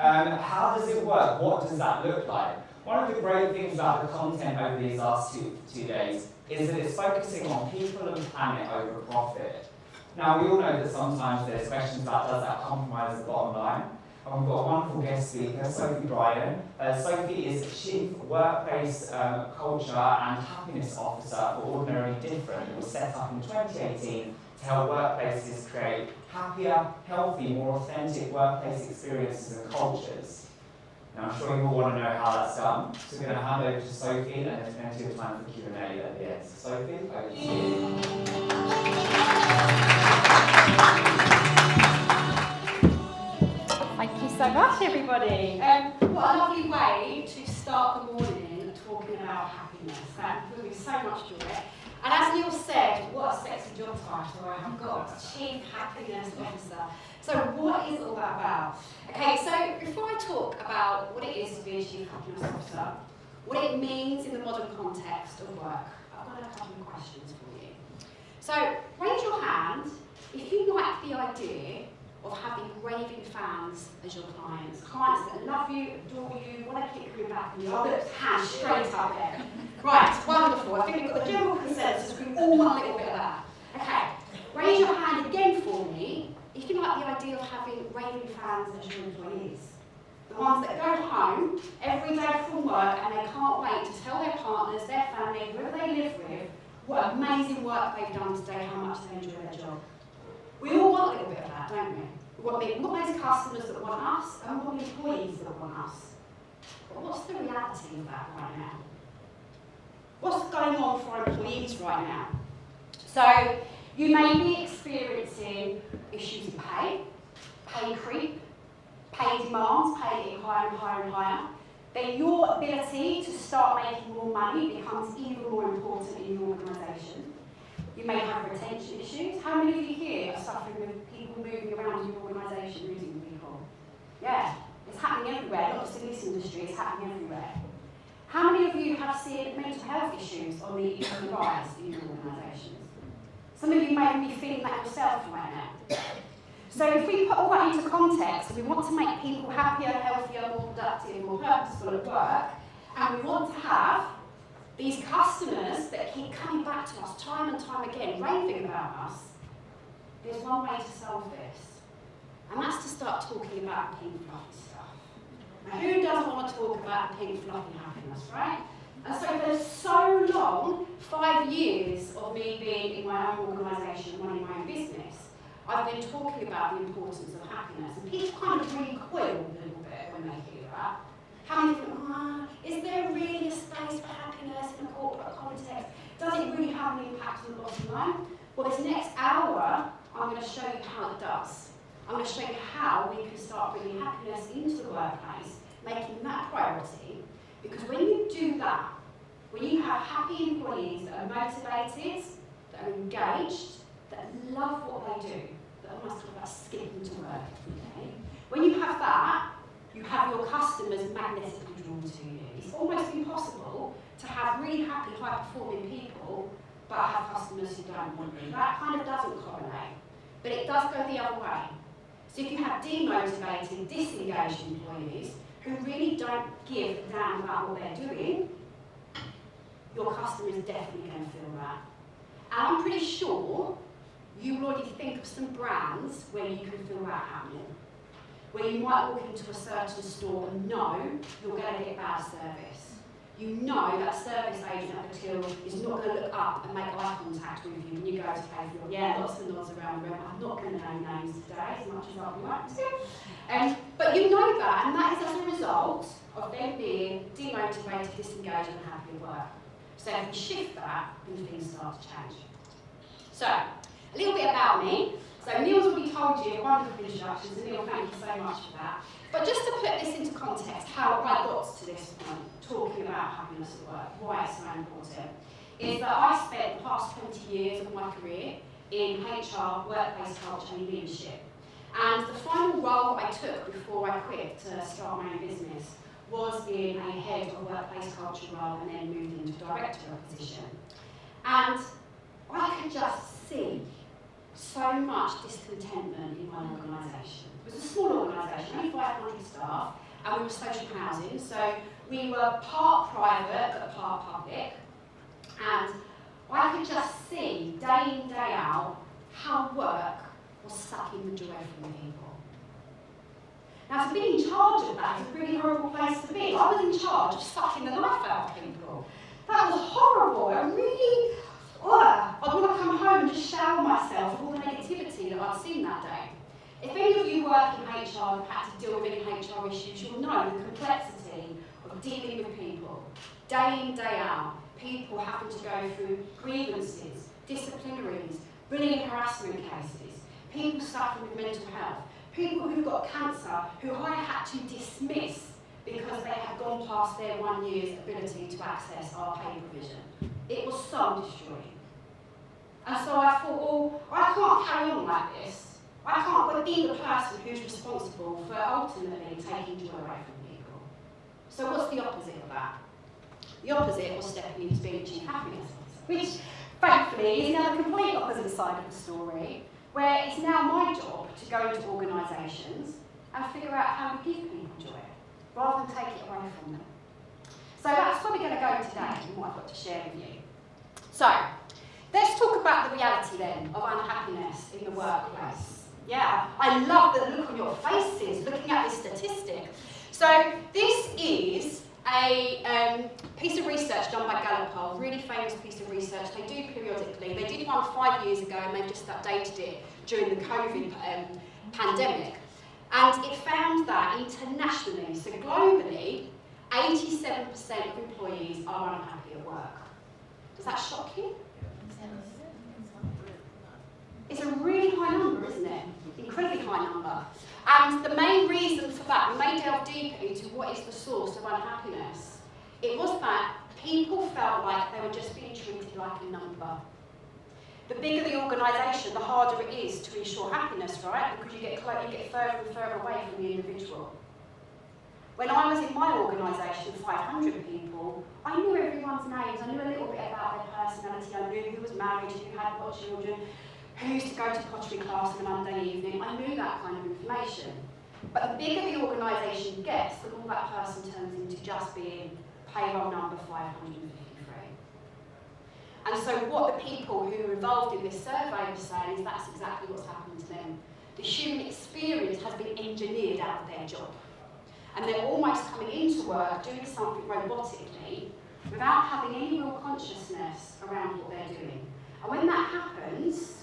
How does it work? What does that look like? One of the great things about the content over these last two days is that it's focusing on people and planet over profit. Now, we all know that sometimes there's questions about does that compromise the bottom line? And we've got a wonderful guest speaker, Sophie Bryan. Sophie is Chief Workplace Culture and Happiness Officer for Ordinary Different. It was set up in 2018 to help workplaces create happier, healthy, more authentic workplace experiences and cultures. Now, I'm sure you all want to know how that's done, so we're going to hand over to Sophie, and there's plenty of time for Q&A at the end. So, Sophie, over to you. Thank you so much, everybody. What a lovely way to start the morning talking about happiness. That will be so much joy. And as Neil said, what a sexy job title I have got, Chief Happiness Officer. So what is all that about? Okay, so before I talk about what it is to be a Chief Happiness Officer, what it means in the modern context of work, I've got a couple of questions for you. So raise your hand if you like the idea of having raving fans as your clients. Clients that love you, adore you, want to keep coming back, and your other hand straight up there. Right, wonderful. I think we've got the general consensus. We all want a little bit of that. Okay, raise your hand again for me if you like the idea of having raving fans as your employees. The ones that go home every day from work and they can't wait to tell their partners, their family, whoever they live with, what amazing work they've done today, how much they enjoy their job. We all want a little bit of that, don't we? We want those customers that want us, and we want employees that want us. But what's the reality of that right now? What's going on for our employees right now? So, you may be experiencing issues with pay creep, pay demands, pay getting higher and higher and higher. Then your ability to start making more money becomes even more important in your organisation. You may have retention issues. How many of you here are suffering with people moving around in your organisation, losing people? Yeah, it's happening everywhere, not just in this industry, it's happening everywhere. How many of you have seen mental health issues on the rise in your organisations? Some of you may be feeling that yourself right now. So if we put all that into context, we want to make people happier, healthier, more productive, more purposeful at work, and we want to have these customers that keep coming back to us time and time again, raving about us, there's one way to solve this, and that's to start talking about the pink fluffy stuff. Now, who doesn't want to talk about the pink fluffy happiness, right? And so for so long, 5 years of me being in my own organisation, running my own business, I've been talking about the importance of happiness, and people kind of recoil a little bit when they hear that. How many think, is there really a space for happiness in a corporate context? Does it really have an impact on the bottom line? Well, this next hour, I'm going to show you how it does. I'm going to show you how we can start bringing happiness into the workplace, making that priority. Because when you do that, when you have happy employees that are motivated, that are engaged, that love what they do, that almost talk about skipping to work every day, when you have that, you have your customers magnetically drawn to you. It's almost impossible to have really happy, high-performing people, but have customers who don't want you. That kind of doesn't correlate, but it does go the other way. So if you have demotivated, disengaged employees who really don't give a damn about what they're doing, your customer is definitely going to feel that. And I'm pretty sure you already think of some brands where you can feel that happening. Where you might walk into a certain store and know you're going to get bad service. You know that service agent at the till is not going to look up and make eye contact with you when you go to pay for your, lots of nods around the room. I'm not going to name names today as much as I'd like to. But you know that, and that is as a result of them being demotivated, disengaged, and unhappy at work. So if we shift that, then things start to change. So, a little bit about me. So Neil's already told you a wonderful introduction, so Neil, thank you so much for that. But just to put this into context, how I got to this point, talking about happiness at work, why it's so important, is that I spent the past 20 years of my career in HR, workplace culture and leadership. And the final role I took before I quit to start my own business was in a head of workplace culture role and then moved into director position. And I could just see so so much discontentment in my organisation. It was a small organisation, only 500 staff, and we were social housing, so we were part private but part public, and I could just see day in, day out how work was sucking the joy from people. Now, to be in charge of that is a really horrible place to be. I was in charge of sucking the life out of people. That was horrible. I really, I'd want to come home and just shower myself of all the negativity that I'd seen that day. If any of you work in HR and had to deal with any HR issues, you'll know the complexity of dealing with people. Day in, day out, people having to go through grievances, disciplinaries, bullying and harassment cases, people suffering with mental health, people who've got cancer who I had to dismiss because they had gone past their 1 year's ability to access our pay provision. It was soul destroying. And so I thought, well, I can't carry on like this. I can't be the person who's responsible for ultimately taking joy away from people. So what's the opposite of that? The opposite was stepping into being chief happiness officer, which thankfully is now the complete opposite side of the story, where it's now my job to go into organisations and figure out how we give people joy, rather than take it away from them. So that's where we're going to go today and what I've got to share with you. So, let's talk about the reality then of unhappiness in the workplace. Yeah, I love the look on your faces looking at this statistic. So, this is a piece of research done by Gallup poll, really famous piece of research. They do periodically. They did one 5 years ago and they've just updated it during the COVID pandemic. And it found that internationally, so globally, 87% of employees are unhappy at work. Does that shock you? It's a really high number, isn't it? Incredibly high number. And the main reason for that, we may delve deeper into what is the source of unhappiness. It was that people felt like they were just being treated like a number. The bigger the organisation, the harder it is to ensure happiness, right? Because you get further and further away from the individual. When I was in my organisation, 500 people, I knew everyone's names. I knew a little bit about their personality. I knew who was married, who had what children, who used to go to pottery class on a Monday evening. I knew that kind of information. But the bigger the organisation gets, the more that person turns into just being payroll number 553. And so what the people who were involved in this survey were saying is that's exactly what's happened to them. The human experience has been engineered out of their job. And they're almost coming into work doing something robotically without having any real consciousness around what they're doing. And when that happens,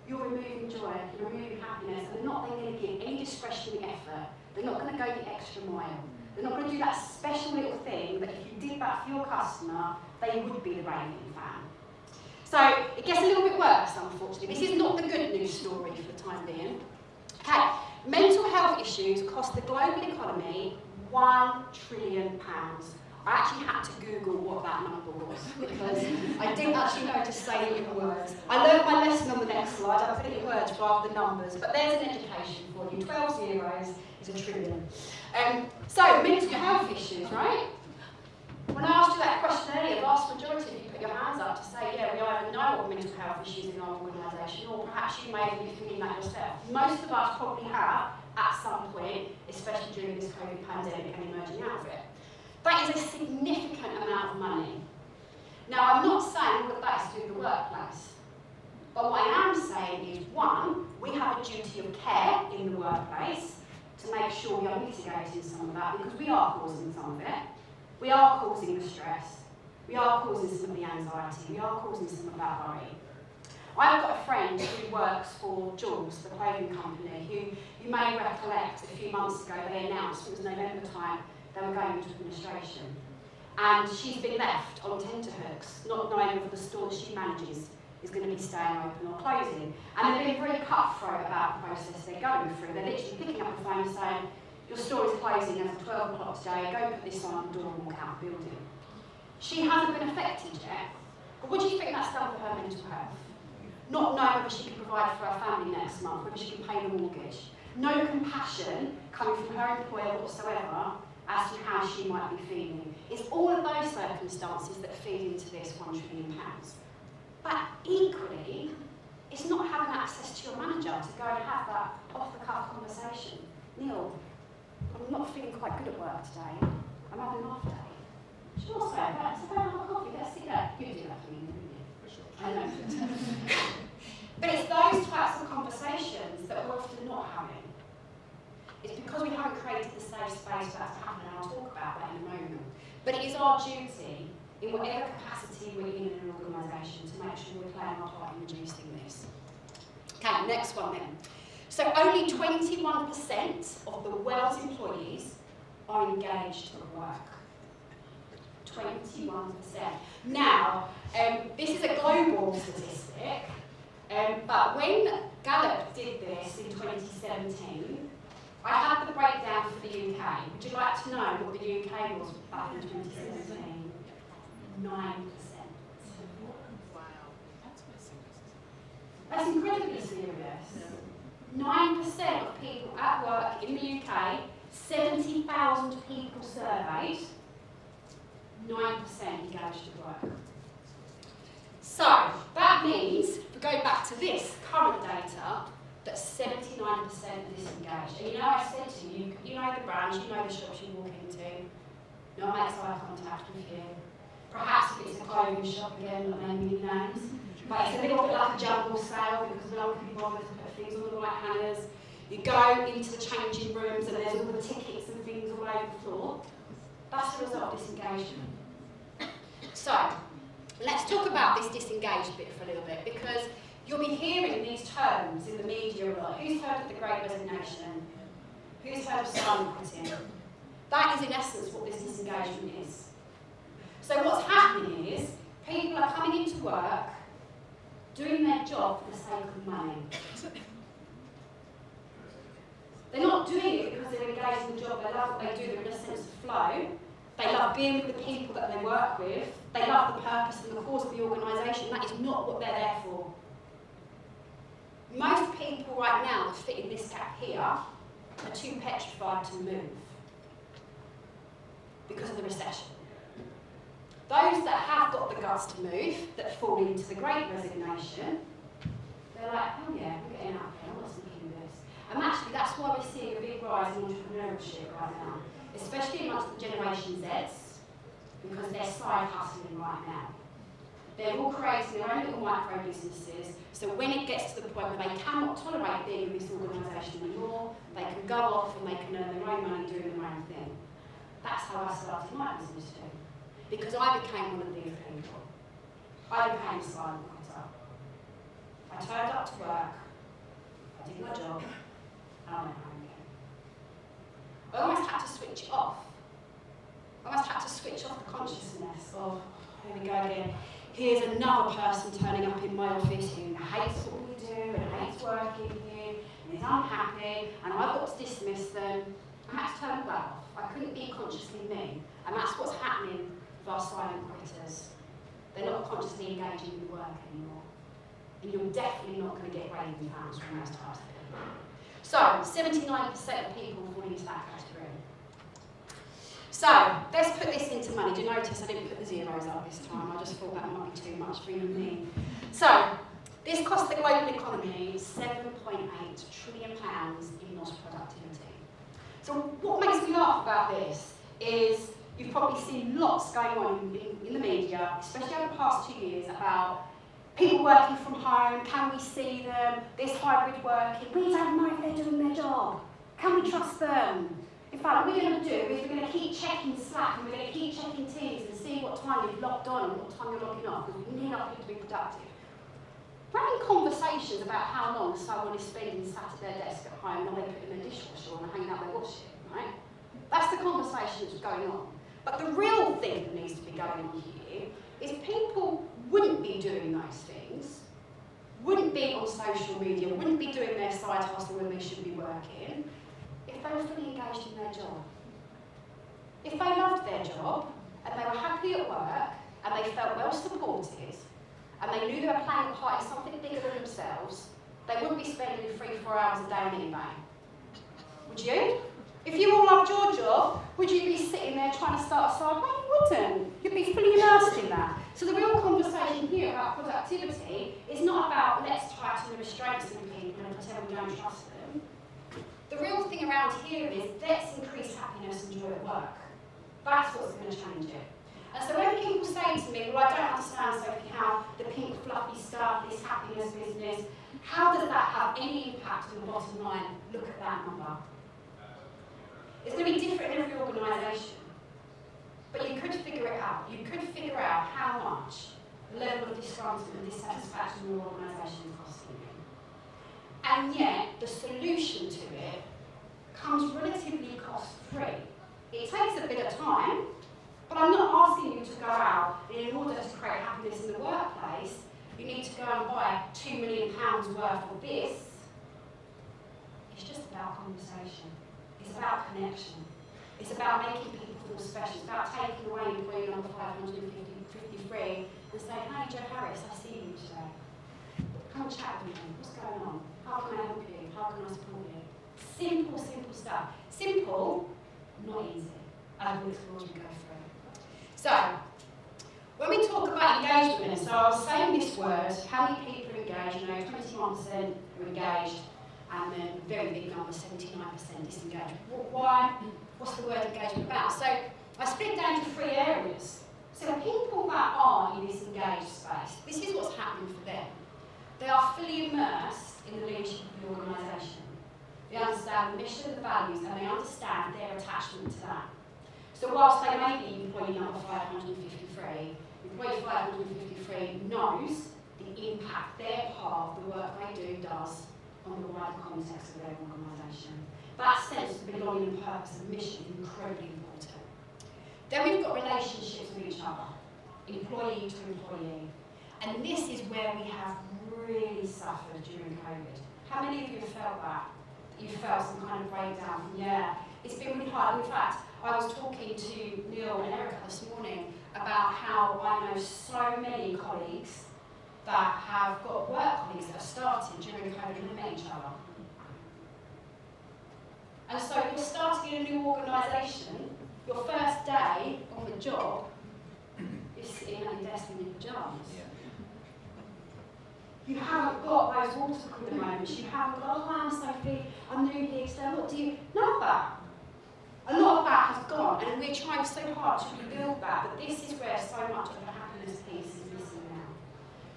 you're removing joy, you're removing happiness, and they're not then going to give any discretionary effort. They're not going to go the extra mile. They're not going to do that special little thing that if you did that for your customer, they would be the raving fan. So it gets a little bit worse, unfortunately. This is not the good news story for the time being. Okay, mental health issues cost the global economy £1 trillion. I actually had to Google what that number was because I didn't actually know to say it in words. I learned my lesson on the next slide. I put it in words rather than numbers, but there's an education for you. 12 zeros is a trillion. So, mental health issues, right? When I asked you that question earlier, the vast majority of you put your hands up to say, yeah, we either know what mental health issues in our organisation, or perhaps you may be thinking that yourself. Most of us probably have at some point, especially during this COVID pandemic and emerging out of it. That is a significant amount of money. Now, I'm not saying that that is to do with the workplace. But what I am saying is, one, we have a duty of care in the workplace to make sure we are mitigating some of that, because we are causing some of it. We are causing the stress. We are causing some of the anxiety. We are causing some of that worry. I've got a friend who works for Jules, the clothing company, who you may recollect a few months ago they announced, it was November time, they were going into administration. And she's been left on tenterhooks, not knowing whether the store that she manages is going to be staying open or closing. And they're being very cutthroat about the process they're going through. They're literally picking up the phone and saying, your store is closing as of 12 o'clock today, go put this on the door and walk out the building. She hasn't been affected yet, but what do you think that's done for her mental health? Not knowing whether she can provide for her family next month, whether she can pay the mortgage. No compassion coming from her employer whatsoever as to how she might be feeling. It's all of those circumstances that feed into this £1 trillion. But equally, It's not having access to your manager to go and have that off-the-cuff conversation. Neil, I'm not feeling quite good at work today. I'm having an off day. Sure, sir. Let's have a coffee. Let's sit there. You do that for me, didn't you? For sure. I know. But it's those types of conversations that we're often not having. It's because we haven't created the safe space for that to happen, and I'll talk about that in a moment. But it is our duty, in whatever capacity we're in an organisation, to make sure we're playing our part in reducing this. Okay, next one then. So only 21% of the world's employees are engaged at work. 21%. Now, this is a global statistic, but when Gallup did this in 2017, I had the breakdown for the UK. Would you like to know what the UK was back in 2017? 9%. Wow, that's my That's incredibly serious. 9% of people at work in the UK, 70,000 people surveyed, 9% engaged at work. So that means, if we go back to this current data, that 79% are disengaged. And you know, I said to you, you know the brands, you know the shops you walk into, no one makes eye contact with you. Perhaps if it's a clothing shop again, not naming names, but it's a little bit like a jumble sale because no one can be bothered to put things on the right hangers. You go into the changing rooms and there's all the tickets and things all over the floor. That's the result of disengagement. So, let's talk about this disengaged bit for a little bit, because you'll be hearing these terms in the media a lot. Who's heard of the Great Resignation? Who's heard of silent quitting? That is in essence what this disengagement is. So what's happening is, people are coming into work, doing their job for the sake of money. They're not doing it because they're engaged in the job, they love what they do, they're in a sense of flow. They love being with the people that they work with. They love the purpose and the cause of the organisation. That is not what they're there for. Most people right now that fit in this gap here are too petrified to move because of the recession. Those that have got the guts to move, that fall into the Great Resignation, they're like, oh yeah, we're getting out here, I'm not thinking of this. And actually that's why we're seeing a big rise in entrepreneurship right now, especially amongst the Generation Zs, because they're side hustling right now. They're all creating their own little micro businesses, so when it gets to the point where they cannot tolerate being in this organisation anymore, they can go off and they can earn their own money doing their own thing. That's how I started my business too. Because I became one of these people. I became a silent quitter. I turned up to work, I did my job, and I went home again. I almost had to switch it off. I almost had to switch off the consciousness of, here we go again, here's another person turning up in my office who hates what we do and hates working here and is unhappy, and I've got to dismiss them. I had to turn that off. I couldn't be consciously me, and that's what's happening with our silent quitters. They're not consciously engaging with work anymore. And you're definitely not going to get raving fans from those types of people. So, 79% of people fall into that category. So, let's put this into money. Do you notice I didn't put the zeros up this time? I just thought that might be too much for you and me. So, this costs the global economy £7.8 trillion in lost productivity. So, what makes me laugh about this is you've probably seen lots going on in the media, especially over the past 2 years, about people working from home, can we see them, this hybrid working, we don't know if they're doing their job, can we trust them? In fact, what we're going to do is we're going to keep checking Slack and we're going to keep checking Teams and see what time you've logged on and what time you're logging off, because we need our people to be productive. We're having conversations about how long someone is spending sat at their desk at home while they're putting their dishwasher on and hanging out their washing, right? That's the conversation that's going on. But the real thing that needs to be going on here is people wouldn't be doing those things, wouldn't be on social media, wouldn't be doing their side hustle when they should be working, if they were fully engaged in their job. If they loved their job, and they were happy at work, and they felt well supported, and they knew they were playing a part in something bigger than themselves, they wouldn't be spending 3-4 hours a day on eBay. Would you? If you all loved your job, would you be sitting there trying to start a side? No, you wouldn't. You'd be fully immersed in that. So the real conversation here about productivity is not about let's tighten the restraints on people and pretend we don't trust them. The real thing around here is let's increase happiness and joy at work. That's what's going to change it. And so when people say to me, well, I don't understand, Sophie, how the pink fluffy stuff, this happiness business, how does that have any impact on the bottom line? Look at that number. It's going to be different in every organisation. But you could figure it out. You could figure out how much the level of disgruntlement and dissatisfaction in your organisation is costing you. And yet, the solution to it comes relatively cost-free. It takes a bit of time, but I'm not asking you to go out and in order to create happiness in the workplace, you need to go and buy £2 million worth of this. It's just about conversation. It's about connection. It's about making people feel special. It's about taking away employee number 553 and saying, hey, Joe Harris, I see you today. Come and chat with me. What's going on? How can I help you? How can I support you? Simple, simple stuff. Simple, not easy. As we'll explore as we go through. So, when we talk about engagement, so I was saying this word, how many people are engaged? 21% are engaged, and then a very big number, 79% disengaged. Why? What's the word engagement about? So, I split it down into 3 areas. So, people that are in this engaged space, this is what's happening for them. They are fully immersed in the leadership of the organisation. They understand the mission, the values, and they understand their attachment to that. So whilst they may be employee number 553, employee 553 knows the impact their part of the work they do does on the wider context of their organisation. That sense of belonging and purpose and mission is incredibly important. Then we've got relationships with each other, employee to employee. And this is where we have really suffered during COVID. How many of you have felt that? You felt some kind of breakdown? Yeah, it's been really hard. In fact, I was talking to Neil and Erica this morning about how I know so many colleagues that have got work colleagues that have started during COVID and met each other. And so you're starting in a new organisation, your first day on the job is sitting at your desk in your pyjamas. You haven't got those water cooler moments. You haven't got, oh, hi, I'm Sophie, I'm new here, so what do you... None of that. A lot of that has gone, and we're trying so hard to rebuild that, but this is where so much of the happiness piece is missing now.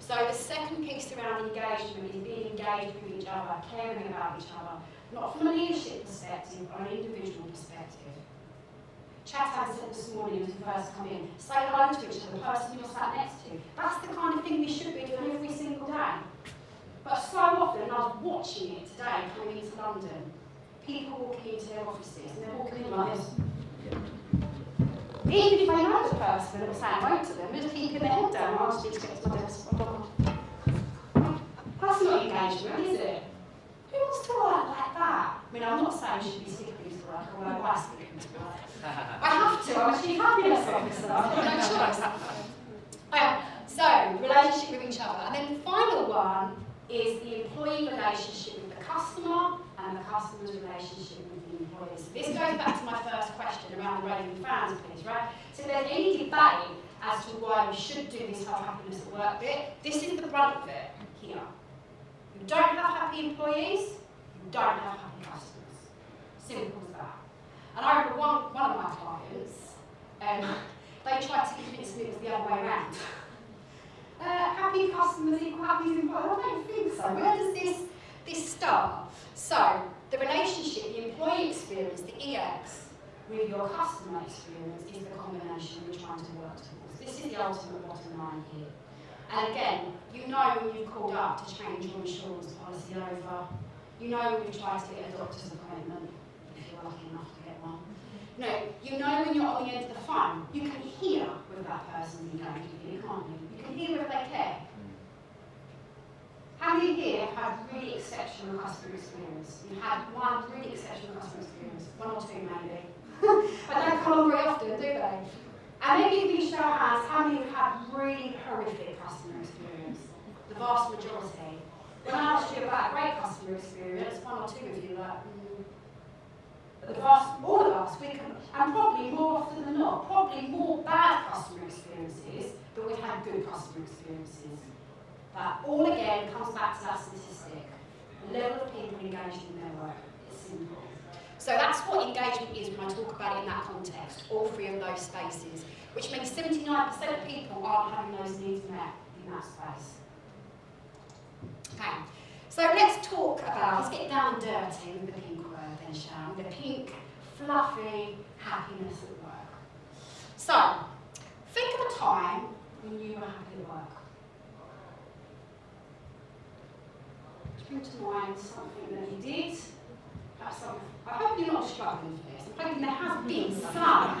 So the second piece around engagement is being engaged with each other, caring about each other, not from a leadership perspective, but an individual perspective. Chad said this morning as we first come in, say hello to each other, the person you're sat next to. That's the kind of thing we should be doing every single day. But so often, and I was watching it today coming into London, people walking into their offices and they're walking in like this. Even if they know the person and are saying hello to them, they're just keeping their head down. I just need to get to my desk. That's not engagement, is it? Who wants to work like that? I mean, I'm not saying you should be sickly to work, although I sickly to work. I have to, I'm a chief happiness officer, I've got no choice. So, relationship with each other. And then the final one is the employee relationship with the customer and the customer's relationship with the employees. This goes back to my first question around the raving fans piece, right? So if there's any debate as to why we should do this whole happiness at work bit, this is the brunt of it here. You don't have happy employees, you don't have happy customers. Simple as that. And I remember one of my clients, they tried to convince me it was the other way around. Happy customers equal happy employees. I don't think so. Where does this start? So, the relationship, the employee experience, the EX, with your customer experience is the combination we're trying to work towards. This is the ultimate bottom line here. And again, you know when you've called up to change your insurance policy over. You know when you've tried to get a doctor's appointment, if you're lucky enough to get one. No, you know when you're on the end of the phone, you can hear whether that person's engaged with you, can't you? You can hear whether they care. How many here have had really exceptional customer experience? You've had one really exceptional customer experience, one or two maybe. But they don't come along very often, do they? And maybe if you show hands, how many have had really horrific customer experience? The vast majority. When I asked you about a great customer experience, one or two of you were like, But all of us, we can, and probably more often than not, probably more bad customer experiences than we've had good customer experiences. But all again comes back to that statistic. The level of people engaged in their work. It's simple. So that's what engagement is when I talk about it in that context, all three of those spaces, which means 79% of people aren't having those needs met in that space. Okay, so let's talk about, let's get down and dirty with the pink word then, shall we? The pink, fluffy happiness at work. So, think of a time when you were happy at work. Bring to mind something that you did. I hope you're not struggling for this. I'm hoping there has been some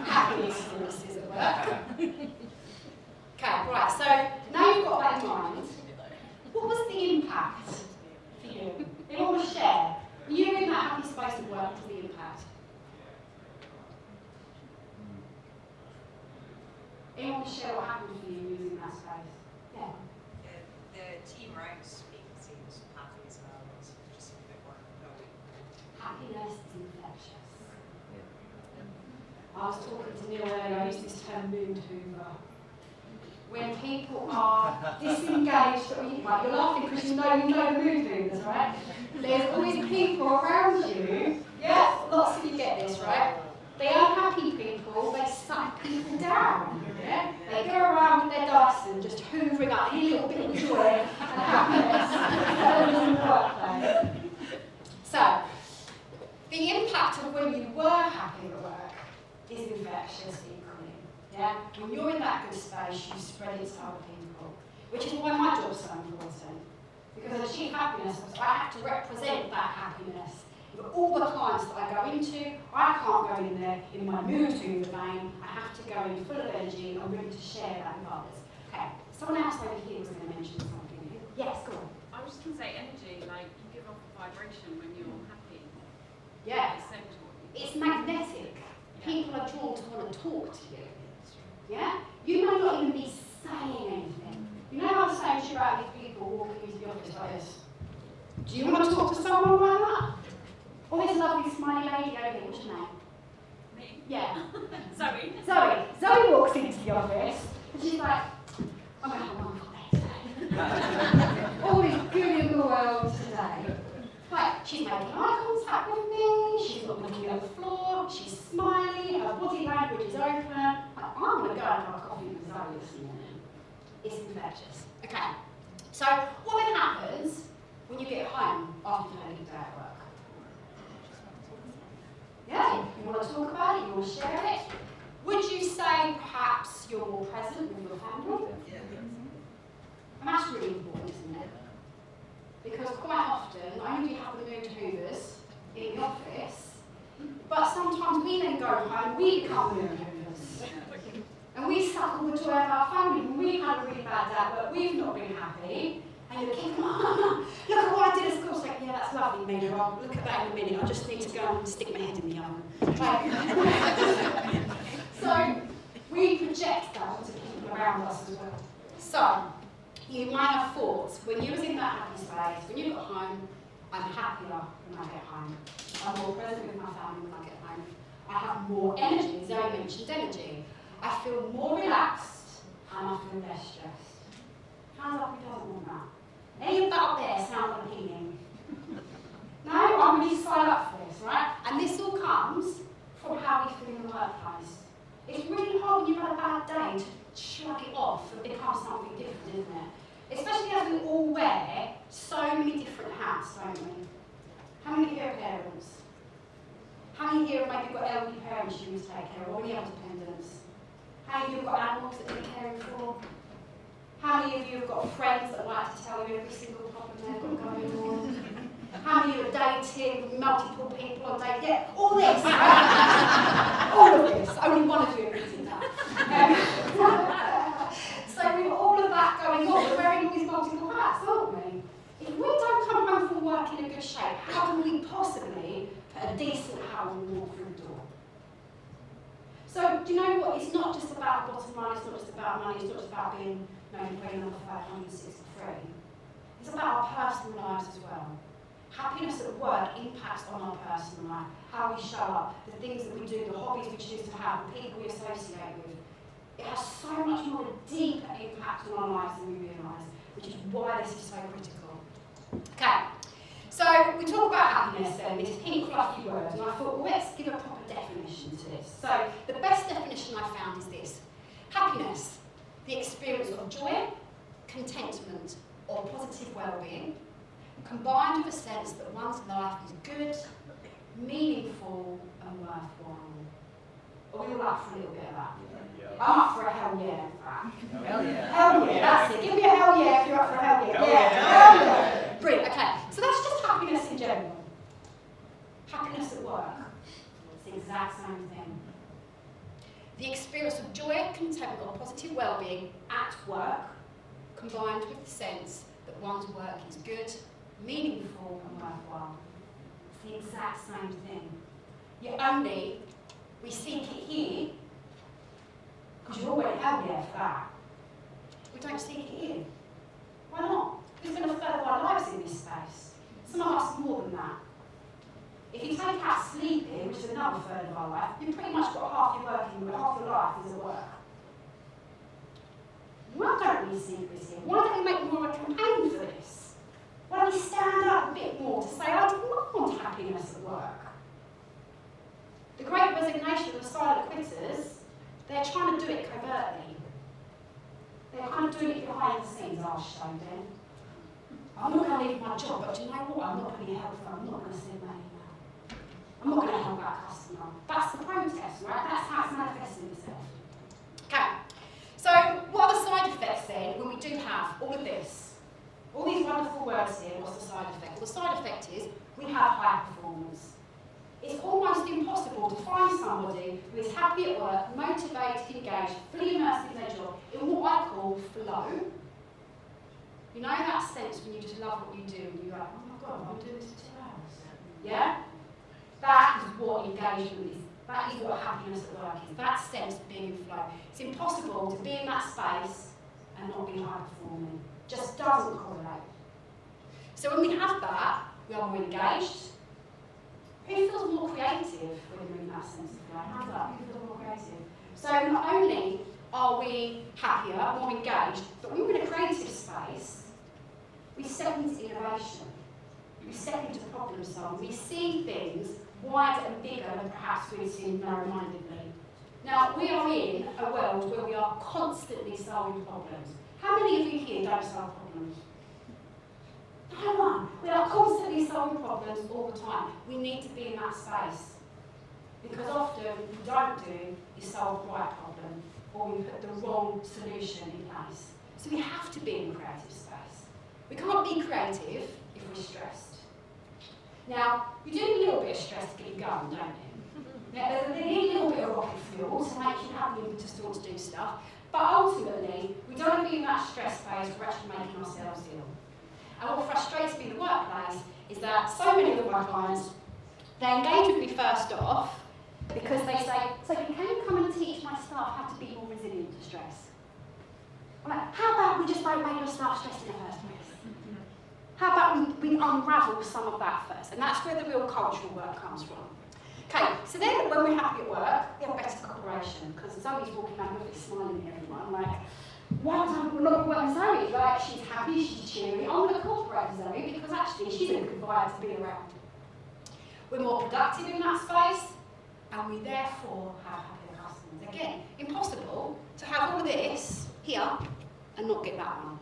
happy experiences at work. Okay, right, so now you've got that in mind. What was the impact for you? Anyone want to share? When you were in that happy space at work, what was the impact? Anyone want to share what happened for you using that space? Yeah. The team around me seems happy as well. It's just a bit more going. Happiness is infectious. I was talking to Neil earlier, I use this term mood hoover. When people are disengaged, you're laughing because you know the mood hoovers, right? There's always people around you. Yeah, lots of you get this, right? They are happy people, they suck people down. Yeah? They go around with their Dyson just hoovering up any little bit of joy and happiness in the workplace. So, the impact of when you were happy at work is infectious equally. Yeah? When you're in that good space, you spread it to other people, which is why my job's so important. Because as Chief Happiness Officer, I have to represent that happiness. But all the clients that I go into, I can't go in there in my mood hoover vein. I have to go in full of energy and ready to share that with others. Okay, someone else over here was going to mention something. Yes, go on. I was just going to say energy, like you give off a vibration when you're happy. Yeah. Essential. It's magnetic. People are drawn to want to talk to you. Yeah? You may not even be saying anything. You know how I was saying to you about these people walking into the office like this? Do you want to talk to someone like that? Oh, there's a lovely smiley lady over here. What's your name? Me? Yeah. Zoe. Zoe walks into the office and she's like, I'm going to have a wonderful day today. All is good in the world today. Right, she's making eye contact with me, she's not looking at the floor, she's smiling, her body language is open. I'm going to go and have a coffee with Zoe this morning. It's infectious. Okay, so what then happens when you get home after you've had a good day at work? Yeah, you want to talk about it, you want to share it. Would you say perhaps you're more present with your family? Yeah. And that's really important, isn't it? Because quite often, not only do you have the mood hoovers in the office, but sometimes we then go home, we become mood hoovers. And we suck all the joy out of our family. When we've had a really bad day at work, we've not been happy. And you're kicking, look at what I did at school. It's like, yeah, that's lovely, Mina. I'll look at that in a minute. I just need to go and stick my head in the oven. So, we project that onto people around us as well. So, you might have thoughts, when you was in that happy space, when you got home, I'm happier when I get home. I'm more present with my family when I get home. I have more energy. Zoe mentioned energy. I feel more relaxed and I feel less stressed. Hands up who doesn't want that. Any of that up there sounds appealing. No, I'm really signed up for this, right? And this all comes from how we feel in the workplace. It's really hard when you've had a bad day to shrug it off and become something different, isn't it? Especially as we all wear so many different hats, don't we? How many of you are parents? How many here have maybe got elderly parents you must take care of, or any other dependents? How many of you have got animals that you're caring for? How many of you have got friends that like to tell you every single problem they've got going on? How many of you are dating with multiple people on dating? Yeah, all this. All of this. Only one of you admitted that. So we've got all of that going on. We're wearing all these multiple hats, aren't we? If we don't come home from work in a good shape, how can we possibly put a decent hat on and walk through the door? So, do you know what? It's not just about the bottom line, it's not just about money, it's not just about being brain number 563. It's about our personal lives as well. Happiness at work impacts on our personal life, how we show up, the things that we do, the hobbies we choose to have, the people we associate with. It has so much more a deeper impact on our lives than we realise, which is why this is so critical. Okay, so we talk about happiness then, this pink fluffy word, and I thought, well, let's give a proper definition to this. So the best definition I found is this: happiness, the experience of joy, contentment, or positive well-being, combined with a sense that one's life is good, meaningful, and worthwhile. Are we all up for a little bit of that? Yeah. I'm up for a hell yeah. Hell yeah. Hell yeah, that's it. Give me a hell yeah if you're up for a hell yeah. Hell Yeah. yeah. Hell yeah. Brilliant, okay. So that's just happiness in general. Happiness at work. It's the exact same thing. The experience of joy, contentment, or positive well-being at work, combined with the sense that one's work is good, meaningful, and worthwhile. It's the exact same thing. Yet only we seek it here because you're already hell yeah for that. We don't seek it here. Why not? Who's going to further our lives in this space? Some of us more than that. If you take out sleeping, which is another third of our life, you've pretty much got half your working, half your life is at work. Why don't we seek this here? Why don't we make more of a campaign for this? Why don't we stand up a bit more to say, I do not want happiness at work? The great resignation of the silent quitters, they're trying to do it covertly. They're kind of doing it behind the scenes, I'll show them. I'm not going to leave my job, but do you know what? I'm not going to be helpful. I'm not going to send my email. I'm not going to help that customer. That's the protest, right? That's how it's manifesting itself. Okay. So what are the side effects then when we do have all of this? All these wonderful words here, what's the side effect? Well, the side effect is we have high performance. It's almost impossible to find somebody who is happy at work, motivated, engaged, fully immersed in their job, in what I call flow. You know that sense when you just love what you do and you're like, oh my God, I'm doing this for 2 hours. Yeah? That is what engagement is. That is what happiness at work is. That sense of being in flow. It's impossible to be in that space and not be high performing. Just doesn't correlate. So when we have that, we are more engaged. Who feels more creative when you're in that sense of flow? Hands up, who feels more creative? So not only are we happier, more engaged, but when we're in a creative space, we step into innovation. We step into problem solving. We see things wider and bigger than perhaps we've seen narrow-mindedly. Now, we are in a world where we are constantly solving problems. How many of you here don't solve problems? No one. We are constantly solving problems all the time. We need to be in that space. Because often what we don't do is solve the right problem, or we put the wrong solution in place. So we have to be in a creative space. We can't be creative if we're stressed. Now, you do need a little bit of stress to get you going, don't you? Now, you need a little bit of rocket fuel to make you happy and to want to do stuff. But ultimately, we don't want to be in that stress phase where we're actually making ourselves ill. And what frustrates me in the workplace is that so many of my clients, they engage with me first off because they say, so can you come and teach my staff how to be more resilient to stress? I'm like, how about we just don't make your staff stressed in the first place? How about we unravel some of that first? And that's where the real cultural work comes from. Okay, so then when we're happy at work, we have better cooperation, because somebody's walking around with it smiling at everyone, like, well done, we're not working with Zoe, like, she's happy, she's cheery, I'm going to cooperate with Zoe, because actually she's a good vibe to be around. We're more productive in that space, and we therefore have happier customers. Again, impossible to have all of this here and not get that one.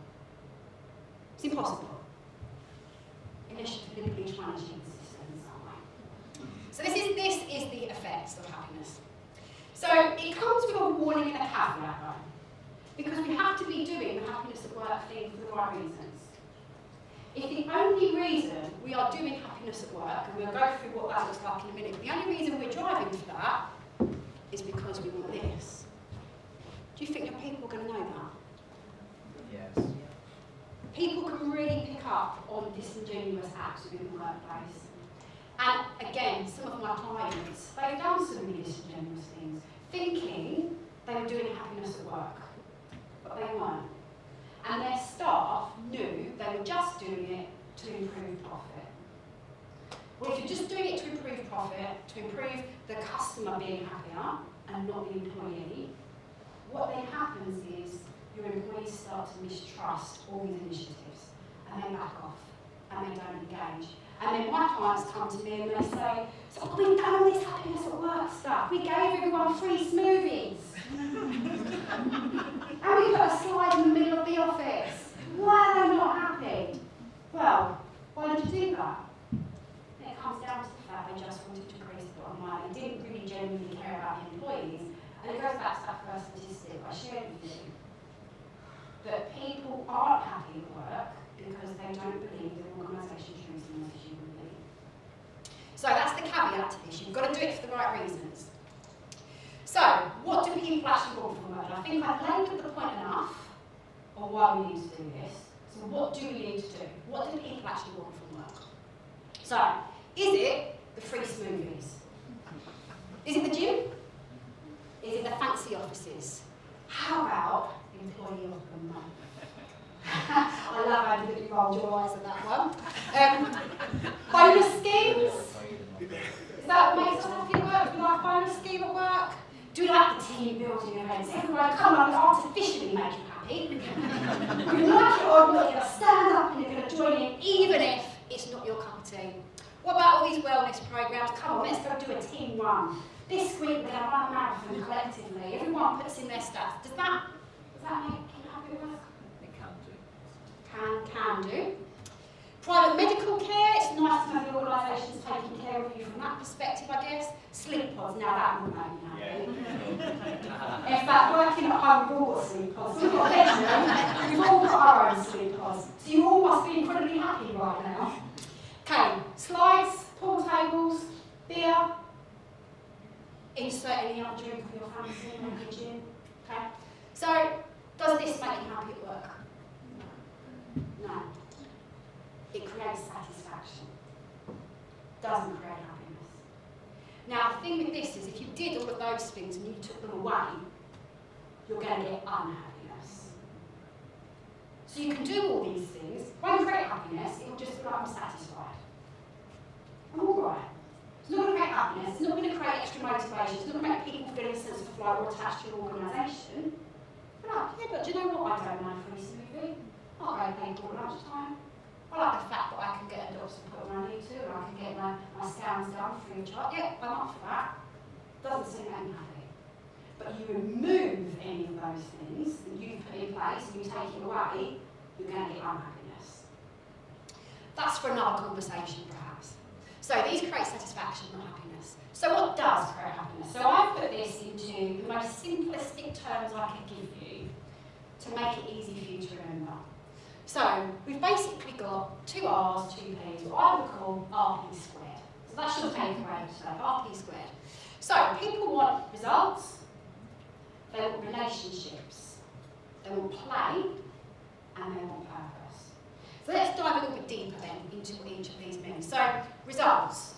It's impossible. Unless you're deliberately trying to cheat the system in some way. So this is the effects of happiness. So it comes with a warning and a caveat though, because we have to be doing the happiness at work thing for the right reasons. If the only reason we are doing happiness at work, and we'll go through what that looks like in a minute, but the only reason we're driving for that is because we want this. Do you think your people are going to know that? Yes. People can really pick up on disingenuous acts within the workplace. And again, some of my clients, they've done some really disingenuous things, thinking they were doing happiness at work, but they weren't. And their staff knew they were just doing it to improve profit. profit, to improve the customer being happier and not the employee, what then happens is your employees start to mistrust all these initiatives and they back off and they don't engage. And then my clients come to me and they say, so we've done all this happiness at work stuff. We gave everyone free smoothies. And we put a slide in the middle of the office. Why are they not happy? Well, why did you do that? And it comes down to the fact they just wanted to increase the bottom line. They didn't really genuinely care about the employees. And it goes back to that first statistic I shared with you. That people aren't happy at work because they don't believe the organisation treats them as a human being. So that's the caveat to this. You've got to do it for the right reasons. So, what do people actually want from work? I think I've labelled the point enough on why we need to do this. So what do we need to do? What do people actually want from work? So, is it the free smoothies? Is it the gym? Is it the fancy offices? How about the employee of the month? I love how you rolled your eyes at that one. Bonus schemes? Is that what makes us happy at work? Do you like a bonus scheme at work? Do you like the team building events? Everyone come on, artificially make you happy. You like it or not, you're going to stand up and you're going to join in, even if it's not your cup of tea. What about all these wellness programs? Come on, let's go do a team run. This week we're going to run a marathon collectively. Everyone puts in their stats. Does that make you happy at work? Can do. Private medical care, it's nice to know the organisation's taking care of you from that perspective, I guess. Sleep pods, now that would make me happy. In fact, working at home, we've all got sleep pods. We've got bedroom, we've all got our own sleep pods. So you all must be incredibly happy right now. Okay, slides, pool tables, beer. Insert any other drink for your fancy in the kitchen. Okay. So, does this make you happy at work? No. It creates satisfaction. Doesn't create happiness. Now, the thing with this is if you did all of those things and you took them away, you're going to get unhappiness. So you can do all these things, won't create happiness, it will just be like I'm satisfied. I'm alright. It's not going to create happiness, it's not going to create extra motivation, it's not going to make people feel a sense of flight or attached to your organisation. But yeah, but do you know what? I don't mind free smoothie. I'll go pay for lunchtime. I like the fact that I can get a doctor put when I need to, and I can get my scans done free of charge. Yeah, I'm up for that. Doesn't seem to make me happy. But you remove any of those things that you put in place and you take it away, you're going to get unhappiness. That's for another conversation, perhaps. So these create satisfaction, not happiness. So what does create happiness? So I've put this into the most simplistic terms I can give you to make it easy for you to remember. So we've basically got 2 R's, 2 P's, what I would call RP squared. So that's your takeaway today, RP squared. So people want results, they want relationships, they want play, and they want purpose. So let's dive a little bit deeper then into what each of these means. So results.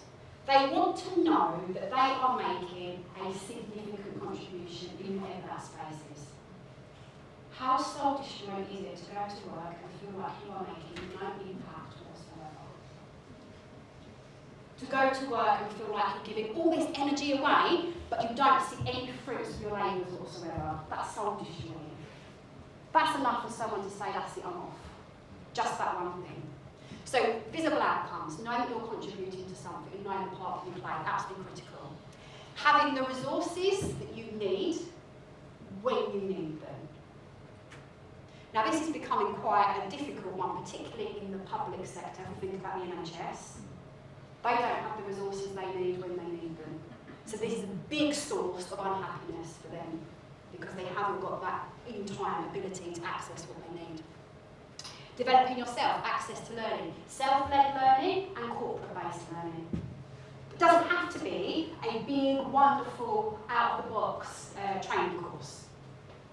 They want to know that they are making a significant contribution in whatever that space is. How soul destroying is it to go to work and feel like you are making no impact whatsoever? To go to work and feel like you're giving all this energy away, but you don't see any fruits of your labours whatsoever. That's soul destroying. That's enough for someone to say, that's it, I'm off. Just that one thing. So, visible outcomes, knowing that you're contributing to something, knowing the part you play, absolutely critical. Having the resources that you need when you need them. Now, this is becoming quite a difficult one, particularly in the public sector. If we think about the NHS, they don't have the resources they need when they need them. So this is a big source of unhappiness for them because they haven't got that in-time ability to access what they need. Developing yourself, access to learning, self-led learning and corporate-based learning. It doesn't have to be a big, wonderful, out-of-the-box training course.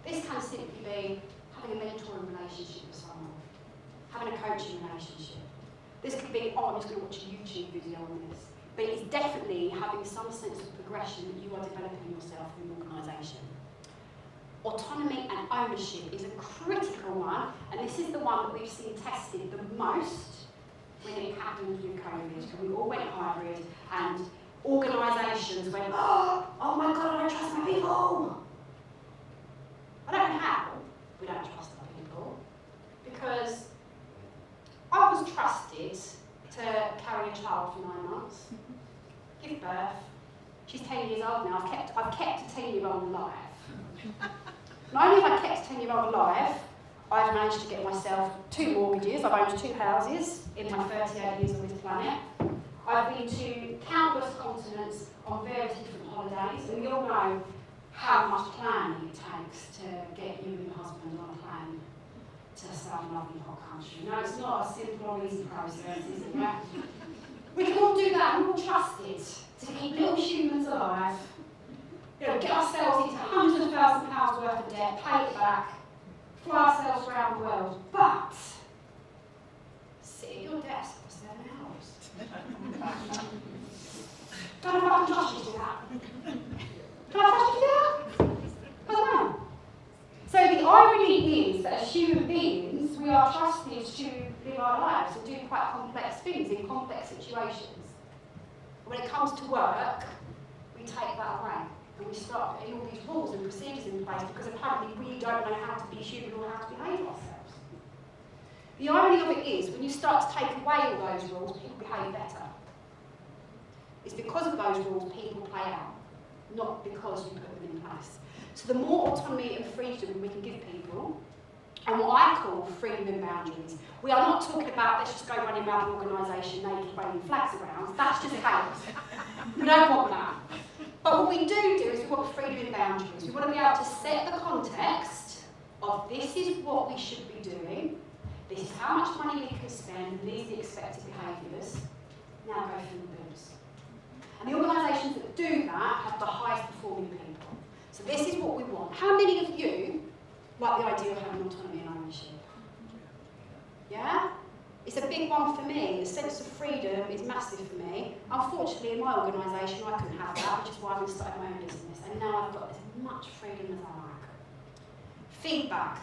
This can simply be having a mentoring relationship with someone, having a coaching relationship. This could be, oh, I'm just going to watch a YouTube video on this. But it's definitely having some sense of progression that you are developing yourself in the organisation. Autonomy and ownership is a critical one, and this is the one that we've seen tested the most when it happened with COVID. We all went hybrid, and Organisations went, oh my God, I don't trust my people. I don't know how we don't trust our people, because I was trusted to carry a child for 9 months, give birth. She's 10 years old now. I've kept a 10-year-old alive. Not only have I kept a 10-year-old alive, I've managed to get myself 2 mortgages. I've owned 2 houses in my 38 years on this planet. I've been to countless continents on various different holidays, and we all know how much planning it takes to get you and your husband on a plane to some lovely hot country. No, it's not a simple or easy process, is it? Right? We can all do that, and we're all trusted to keep little humans alive, you know, get ourselves into hundreds of £1,000s worth of debt, pay it back, fly ourselves around the world, but sit at your desk for 7 hours. Don't know if I can trust you to do that. Can I trust you to do that? I don't know. So the irony is that as human beings, we are trusted to live our lives and do quite complex things in complex situations. When it comes to work, we take that away and we start putting all these rules and procedures in place because apparently we don't know how to be human or how to behave ourselves. The irony of it is, when you start to take away all those rules, people behave better. It's because of those rules people play out, not because you put them in place. So the more autonomy and freedom we can give people, and what I call freedom and boundaries. We are not talking about let's just go running around an organisation naked waving flags around. That's just chaos. We don't want that. But what we do is we want freedom and boundaries. We want to be able to set the context of this is what we should be doing, this is how much money we can spend, and these are the expected behaviours. Now go through the boots. And the organisations that do that have the highest performing people. So this is what we want. How many of you like the idea of having autonomy and ownership? Yeah? It's a big one for me. The sense of freedom is massive for me. Unfortunately, in my organisation, I couldn't have that, which is why I've started my own business. And now I've got as much freedom as I like. Feedback,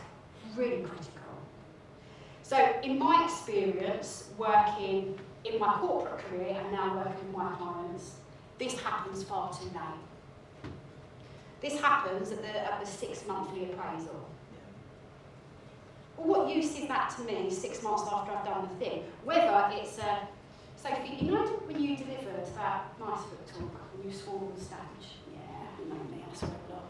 really critical. So, in my experience, working in my corporate career and now working with my clients, this happens far too late. This happens at the 6 monthly appraisal. Well, what use is that to me 6 months after I've done the thing? Whether it's Sophie, you know when you delivered that micebook talk, when you swore on stage? Yeah, you know me, I swear a lot.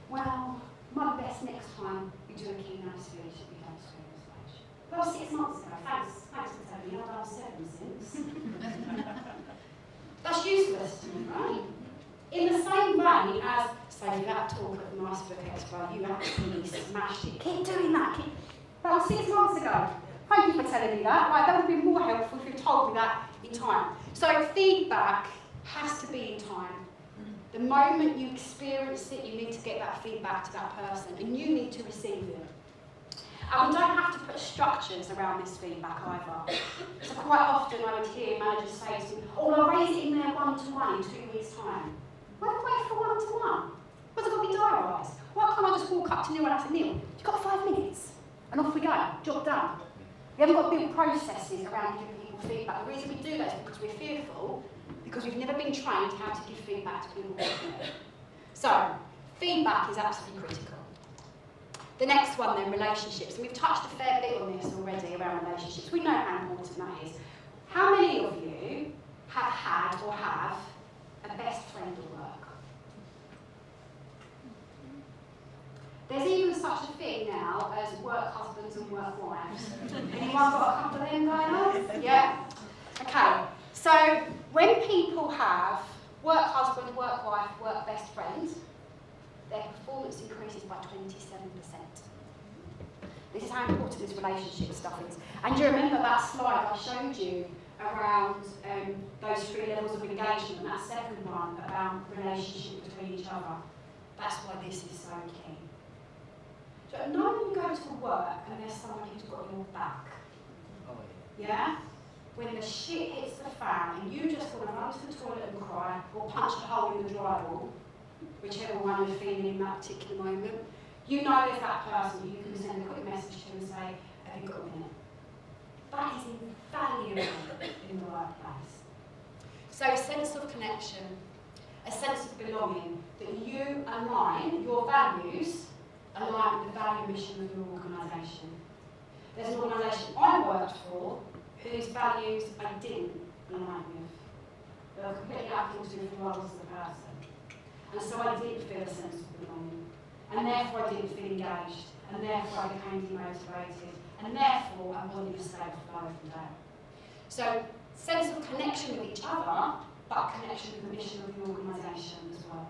Well, my best next time you do a keynote speech, you don't swear on stage. Well, 6 months ago, thanks for telling me, I've done 7 since. That's useless to me, right? In the same vein as, say, that talk at the micebook EXPO, you absolutely smashed it. Keep doing that. That was 6 months ago. Thank you for telling me that. Right, that would have been more helpful if you told me that in time. So feedback has to be in time. The moment you experience it, you need to get that feedback to that person, and you need to receive it. And we don't have to put structures around this feedback either. So quite often I would hear managers say to me, oh, I'll raise it in there one-to-one in 2 weeks' time. Why do I wait for one-to-one? What's it got to be diarised? Why can't I just walk up to Neil and I say, Neil, you've got 5 minutes, and off we go, job done. We haven't got to build processes around giving people feedback. The reason we do that is because we're fearful, because we've never been trained how to give feedback to people. So, feedback is absolutely critical. The next one then, relationships. And we've touched a fair bit on this already around relationships. We know how important that is. How many of you have had or have a best friend at work? There's even such a thing now as work husbands and work wives. Anyone got a couple of them going on? Yeah? Okay, so when people have work husband, work wife, work best friend, their performance increases by 27%. This is how important this relationship stuff is. And do you remember that slide I showed you around those 3 levels of engagement, that second one about relationship between each other? That's why this is so key. So know when you go to work and there's someone who's got your back. Oh, Yeah? When the shit hits the fan and you just want to run to the toilet and cry or punch a hole in the drywall, whichever one you're feeling in that particular moment, you know there's that person who you can send a quick message to and say, have you got a minute? That is invaluable in the workplace. So a sense of connection, a sense of belonging, that you align, your values align with the value and mission of your organisation. There's an organisation I worked for whose values I didn't align with. They were completely acting to who I was as a person. And so I didn't feel a sense of belonging. And therefore I didn't feel engaged. And therefore I became demotivated. And therefore I wasn't in a state of flow every day. So, sense of connection with each other, but connection with the mission of the organisation as well.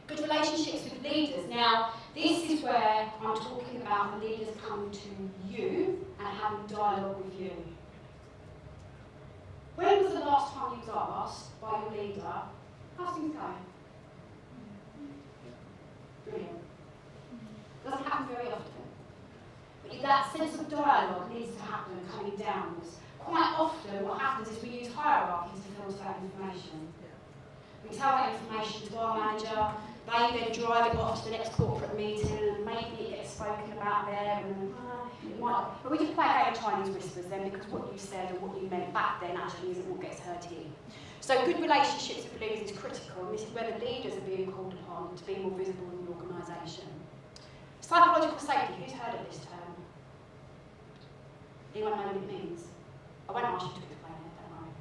Good relationships with leaders. Now, this is where I'm talking about the leaders coming to you and having dialogue with you. When was the last time you was asked by your leader, how's things going? Brilliant. Doesn't happen very often. But that sense of dialogue needs to happen coming downwards. Quite often what happens is we use hierarchies to filter out information. We tell that information to our manager, they then drive it off to the next corporate meeting and maybe it gets spoken about there and it might, but we just play a game of Chinese whispers then because what you said and what you meant back then actually isn't what gets heard here. So good relationships with leaders is critical, and this is where the leaders are being called upon to be more visible in the organisation. Psychological safety, who's heard of this term? Anyone know what it means? I won't ask you to explain it, don't worry.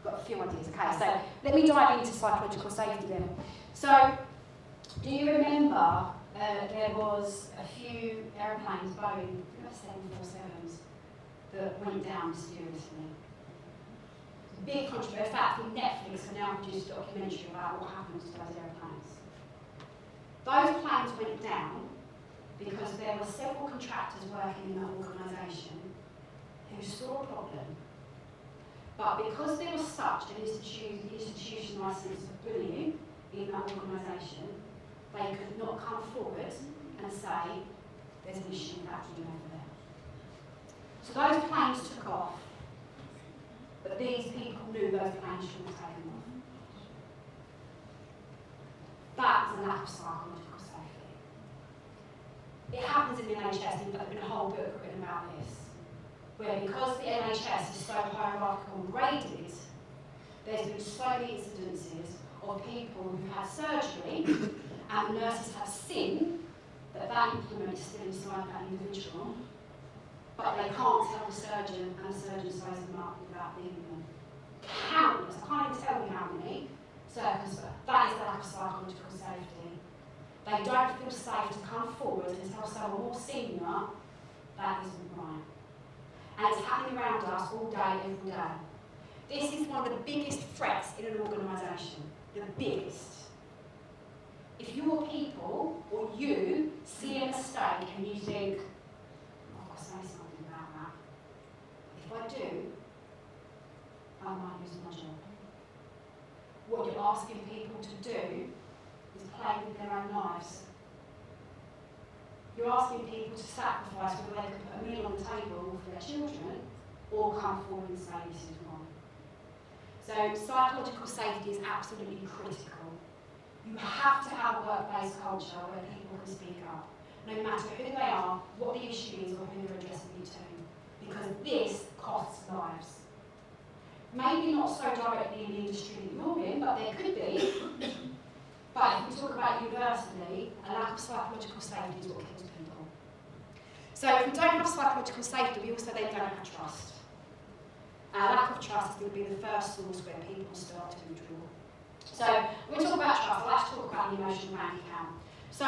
Got a few ideas. Okay, so let me dive into psychological safety then. So, do you remember there was a few aeroplanes, Boeing 747s, that went down mysteriously? Big controversy. In fact, Netflix have now produced a documentary about what happened to those aeroplanes. Those planes went down because there were several contractors working in that organisation who saw a problem, but because there was such an institutionalised sense of bullying in that organisation, they could not come forward and say, there's an issue with that team over there. So those planes took off, but these people knew those planes shouldn't have taken off. That is a lack of psychological safety. It happens in the NHS, in fact there's been a whole book written about this, where because the NHS is so hierarchical and graded, there's been so many incidences of people who had surgery and the nurses have seen that that implement is still inside that individual, but they can't tell the surgeon and the surgeon sews them up without leaving them. Countless, I can't even tell you how many circumstances, that is the lack of psychological safety. They don't feel safe to come forward and tell someone more senior that isn't right. And it's happening around us all day, every day. This is one of the biggest threats in an organisation, the biggest. If your people or you see a mistake and you think, oh, I've got to say something about that. If I do, I might lose my job. What you're asking people to do is play with their own lives. You're asking people to sacrifice whether they can put a meal on the table for their children or come forward and say this is wrong. So psychological safety is absolutely critical. You have to have a workplace culture where people can speak up, no matter who they are, what the issue is, or who they're addressing you to, because this costs lives. Maybe not so directly in the industry that you're in, but there could be. But if we talk about universally, a lack of psychological safety is what kills people. So if we don't have psychological safety, we also then don't have trust. And a lack of trust is going to be the first source where people start to withdraw. So when we talk about trust, I like to talk about the emotional bank account. So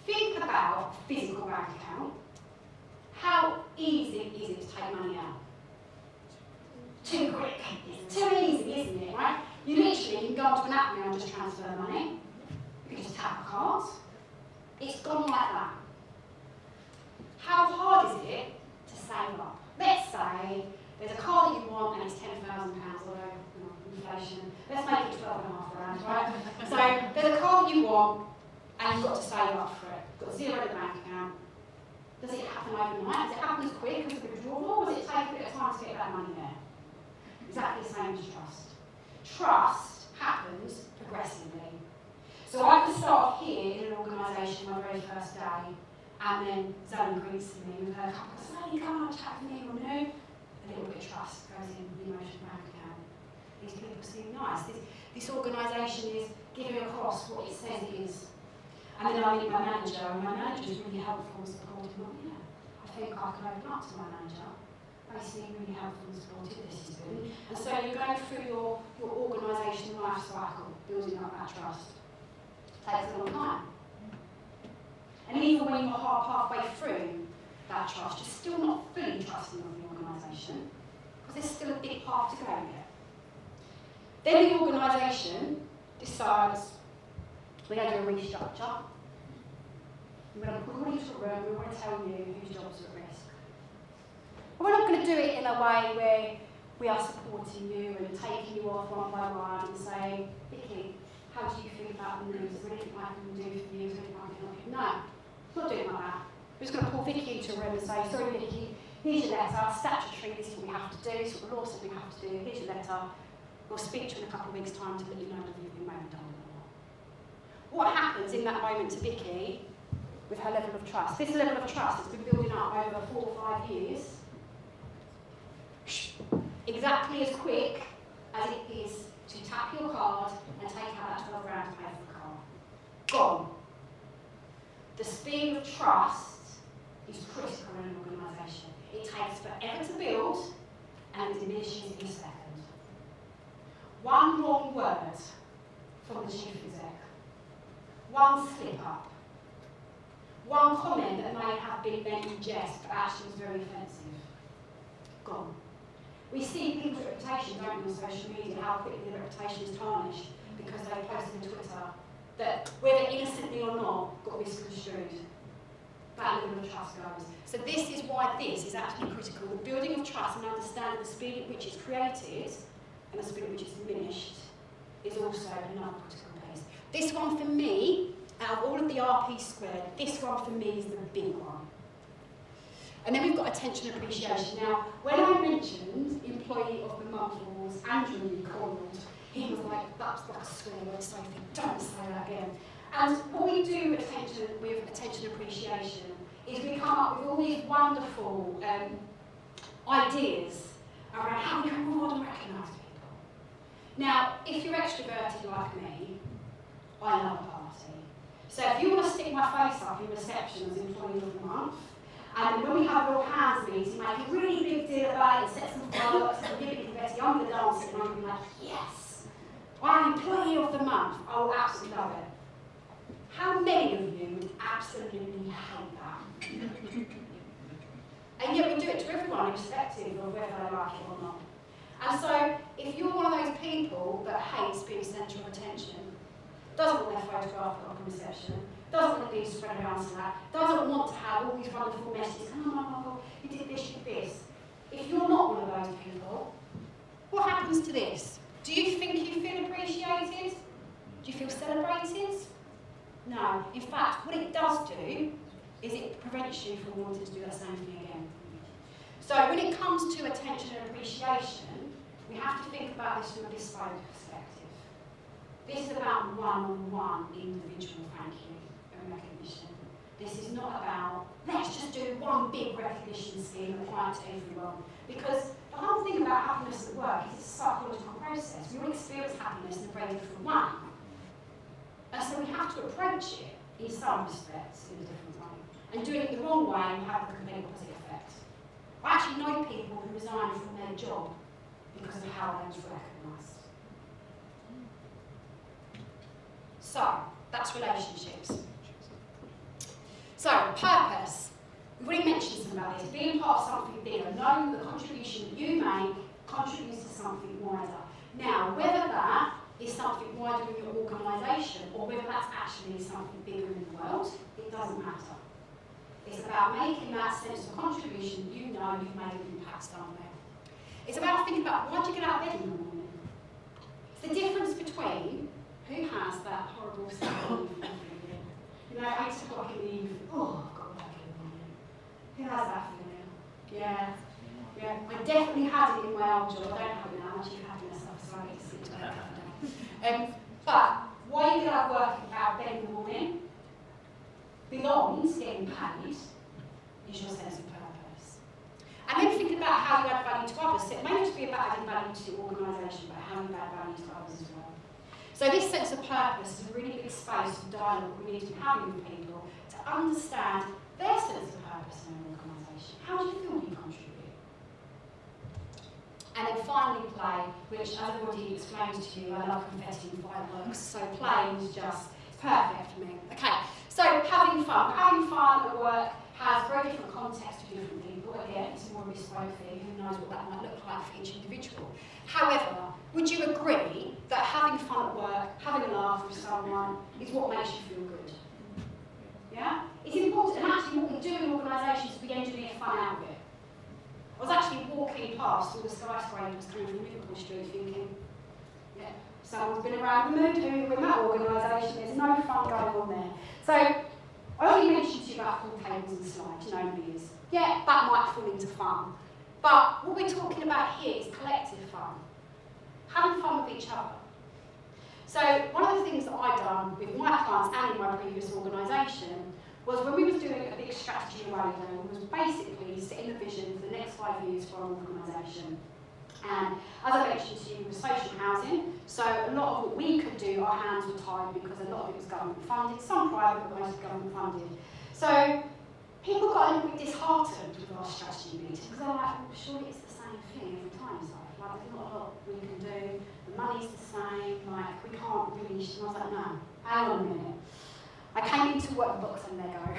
think about a physical bank account. How easy is it to take money out? Too quick. It's too easy, isn't it, right? You literally can go onto an app now and just transfer money. You can just tap a card. It's gone like that. How hard is it to save up? Let's say there's a car that you want and it's £10,000, although inflation. Let's make it 12.5 grand, right? So there's a car that you want and you've got to save up for it. You've got zero in the bank account. Does it happen overnight? Does it happen as quick as the withdrawal, or does it take a bit of time to get that money there? Exactly the same as trust. Trust happens progressively. So I can start off here in an organisation my very first day, and then Zoe greets me with her couple of Zoe, come on, chat with me, or no? A little bit of trust goes in the emotional bank account. These people seem nice. This organisation is giving across what it says it is. And then I meet my manager, and my manager is really helpful and supportive. Well, yeah, I think I can open up to my manager. They seem really helpful and supportive, this is good. And so you're going through your organisation life cycle, building up that trust. It takes a long time. And even when you're halfway through that trust, you're still not fully trusting of the organisation, because there's still a big path to go yet. Then the organisation decides we're going to do a restructure. We're going to put all into a room, we're going to tell you whose jobs are at risk. But we're not going to do it in a way where we are supporting you and taking you off one by one and saying, Vicky, how do you feel about the news? Is there anything I can do for you? Is there anything I can help you? No, we're not doing it like that. We're just going to pull Vicky into a room and say, sorry Vicky, here's your letter, statutory, this is what we have to do, this is what the law says we have to do, here's your letter. We'll speak to you in a couple of weeks' time to let you know whether you've been made redundant or not. What happens in that moment to Vicky with her level of trust? This level of trust has been building up over 4 or 5 years. Exactly as quick as it is to tap your card and take out that 12 grand to pay for the car. Gone. The speed of trust is critical in an organisation. It takes forever to build and it diminishes in a second. One wrong word from the chief exec, one slip up, one comment that may have been meant in jest but actually was very offensive. Gone. We see people's reputation, don't we, on social media, how quickly their reputation is tarnished because they posted on Twitter that, whether innocently or not, got misconstrued. That level of trust goes. So this is why this is absolutely critical. The building of trust and understanding the speed at which it's created and the speed at which it's diminished is also another critical piece. This one for me, out of all of the RP squared, this one for me is the big one. And then we've got attention and appreciation. Now, when I mentioned employee of the month was Andrew Conrad, he was like, that's like a swear word, Sophie, don't say that again. And what we do with attention and appreciation is we come up with all these wonderful ideas around how we can reward and recognise people. Now, if you're extroverted like me, I love a party. So if you want to stick my face up in reception as employee of the month, and when we have your hands meeting, make a really big deal about it, set some fireworks, and give it Betty, I'm the dancer, and I'm like, yes, I'm employee of the month. I will absolutely love it. How many of you would absolutely hate that? And yet we do it to everyone, irrespective of whether they like it or not. And so, if you're one of those people that hates being centre of attention, doesn't want their photograph put up in reception, doesn't want things spread around Slack, doesn't want to have all these wonderful messages, oh, you did this, you did this. If you're not one of those people, what happens to this? Do you think you feel appreciated? Do you feel celebrated? No. In fact, what it does do is it prevents you from wanting to do that same thing again. So when it comes to attention and appreciation, we have to think about this from a bespoke perspective. This is about one-on-one individual thank you and recognition. This is not about, let's just do one big recognition scheme and apply it to everyone. Because the whole thing about happiness at work is it's a psychological process. We all experience happiness in a very different way. And so we have to approach it in some respects in a different way. And doing it the wrong way will have the complete opposite effect. I actually know people who resign from their job because of how they was recognised. So, that's relationships. So, purpose. We've already mentioned something about this. Being part of something bigger, knowing the contribution that you make contributes to something wider. Now, whether that is something wider in your organisation or whether that's actually something bigger in the world, it doesn't matter. It's about making that sense of contribution, you know you've made an impact somewhere. It's about thinking about why do you get out of bed in the morning? It's the difference between who has that horrible feeling, you know, 8 o'clock in the evening, oh, I've got to work in the morning. Who has that feeling? Yeah. I definitely had it in my old job. I don't have it now, much you have it myself, so I get to sit to bed every day. But why you get out of bed in the morning belongs getting paid is your sense of purpose. And then think about how you add value to others. So it may not just be about adding value to your organisation, but how you add value to others as well. So this sense of purpose is a really big space of dialogue we need to be having with people to understand their sense of purpose in their organisation. How do you feel you contribute? And then finally play, which as I've already explained to you, I love confetti and fireworks, so play is just perfect for me. Okay, so having fun. Having fun at work has very different context to different people. Again, it's more bespoke thing, who knows what that might look like for each individual. However, would you agree that having fun at work, having a laugh with someone, is what makes you feel good? Yeah? It's important, and actually what we do in organisations is we engineer fun out of it. I was actually walking past all the skyscrapers coming from Liverpool Street thinking, yeah, someone's been around the mood who in that organisation, there's no fun going on there. So, I already mentioned to you about pool tables and slides, you know what it is. Yeah, that might fall into fun. But what we're talking about here is collective fun. Having fun with each other. So one of the things that I've done with my clients and in my previous organisation was when we were doing a big strategy rally, was basically setting the vision for the next 5 years for our organisation. And as I mentioned to you, with social housing, so a lot of what we could do, our hands were tied because a lot of it was government funded, some private, but most government funded. So people got a little bit disheartened with our strategy meeting because they're like, well, surely it's the same thing every time. It's like there's not a lot we can do, the money's the same, like we can't really. And I was like, no, hang on a minute. I came into work with a box and Lego,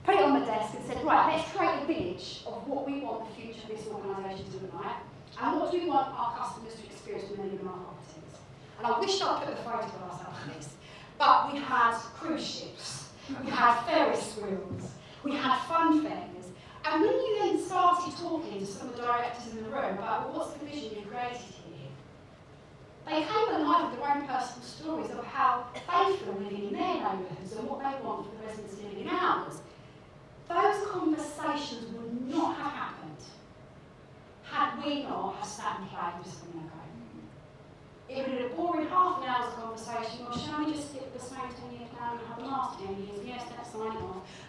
put it on my desk and said, right, let's create a village of what we want the future of this organisation to look like. And what do we want our customers to experience when they live in our properties? And I wish I'd put the photographs up on this, but we had cruise ships, we had Ferris wheels, we had fun fairs. And when you then started talking to some of the directors in the room about, well, what's the vision you created here? They came alive with their own personal stories of how they feel living in their neighbourhoods and what they want for the residents living in ours. Those conversations would not have happened had we not have sat and played with some Lego. It would have been a boring half an hour's conversation, well, shall we just stick with the same 10-year plan and have the last 10 years? Yes, let's sign it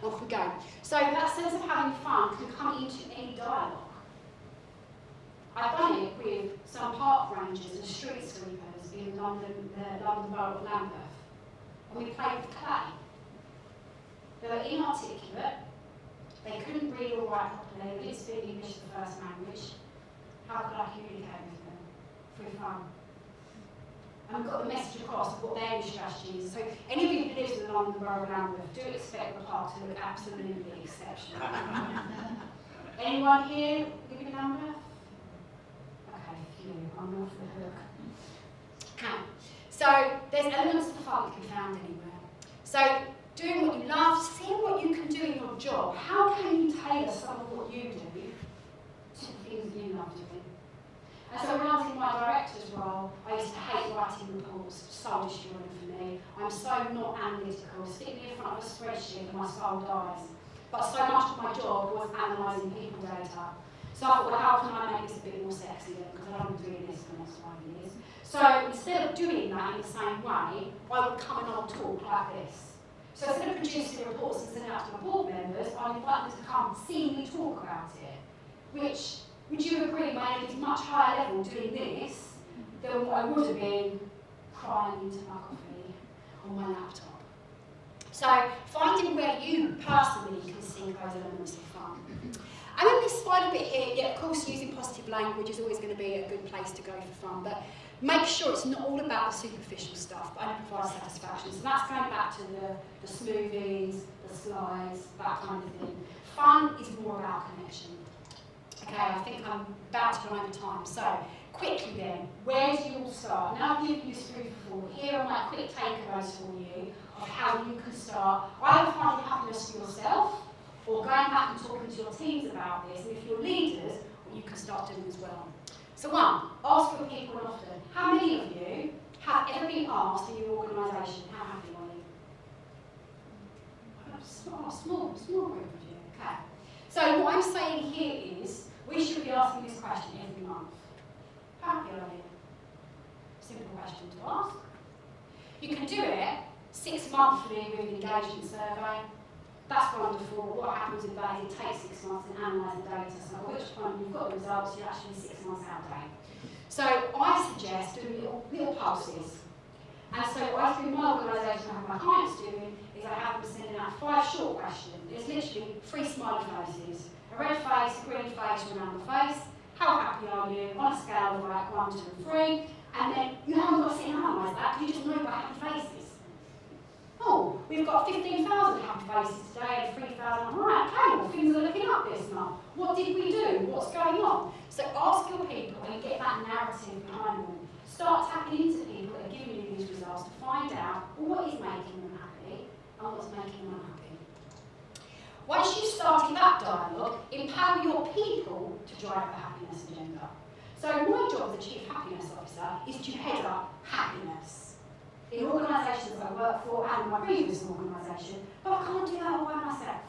off we go. So that sense of having fun can come into any dialogue. I've done it with some park rangers and street sweepers in London, the London Borough of Lambeth. And we played with clay. They were inarticulate, they couldn't read or write properly, they didn't speak English the first language. How could I communicate with them? Through fun. And we've got the message across of what their new strategy is. So any of you who lives in the London Borough of Lambeth, do expect the park to look absolutely exceptional. Anyone here live in Lambeth? Okay, few. I'm off the hook. Okay. So there's elements of fun that can be found anywhere. So doing what you love, seeing what you can do in your job. How can you tailor some of what you do to the things that you love doing? And so when I was in my director's role, I used to hate writing reports, soul destroying for me. I'm so not analytical. Stick me in front of a spreadsheet and my soul dies. But so much of my job was analysing people data. So I thought, well, how can I make this a bit more sexy then? Because I don't be doing this for the next 5 years. So instead of doing that in the same way, I would come and I would talk like this. So instead of producing reports and sending out to my board members, I invite them to come see me talk about it. Which, would you agree, my energy is much higher level doing this than what I would have been crying into my coffee on my laptop. So finding where you personally can see those elements of fun. And then this final bit here, yeah, of course using positive language is always going to be a good place to go for fun, but make sure it's not all about the superficial stuff, but only provide satisfaction. So that's going back to the smoothies, the slides, that kind of thing. Fun is more about connection. Okay, I think I'm about to run over time. So, quickly then, where do you all start? Now I've given you 3 for 4. Here are my quick takeaways for you of how you can start either finding happiness for yourself or going back and talking to your teams about this, and if you're leaders, what you can start doing as well. So 1, ask your people often. How many of you have ever been asked in your organisation, how happy are you? Small group of you, okay. So what I'm saying here is, we should be asking this question every month. How happy are you? Simple question to ask. You can do it 6 monthly with an engagement survey. That's wonderful. What happens with that is it takes 6 months to analyse the data. So at which point you've got the results, you're actually 6 months out of date. So I suggest doing little pulses. And so what I do in my organisation, I have my clients doing, is I have them sending out 5 short questions. It's literally 3 smiley faces. A red face, a green face, around the face. How happy are you? On a scale of like 1, 2 and 3. And then you haven't got to sit and analyse that, because you just know about happy faces. Oh, we've got 15,000 happy faces today and 3,000. Right, okay, well, things are looking up this month. What did we do? What's going on? So ask your people and get that narrative behind them. Start tapping into people that are giving you these results to find out what is making them happy and what's making them unhappy. Once you've started that dialogue, empower your people to drive the happiness agenda. So my job as the Chief Happiness Officer is to head up happiness. In organisations that I work for and in my previous organisation, but I can't do that all by myself.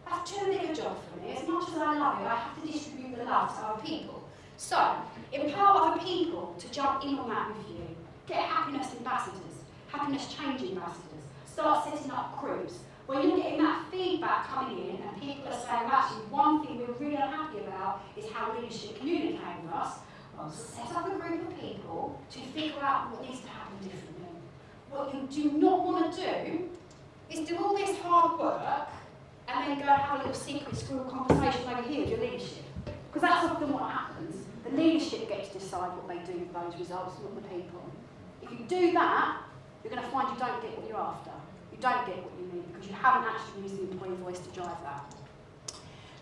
That's too big a job for me. As much as I love it, I have to distribute the love to other people. So, empower other people to jump in on that with you. Get happiness ambassadors, happiness change ambassadors. Start setting up groups where you're getting that feedback coming in and people are saying, well, actually, one thing we're really unhappy about is how leadership communicate with us. Well, set up a group of people to figure out what needs to happen differently. What you do not want to do is do all this hard work and then go and have a little secret school conversation over here with your leadership. Because that's often what happens. The leadership gets to decide what they do with those results, not the people. If you do that, you're going to find you don't get what you're after. You don't get what you need because you haven't actually used the employee voice to drive that.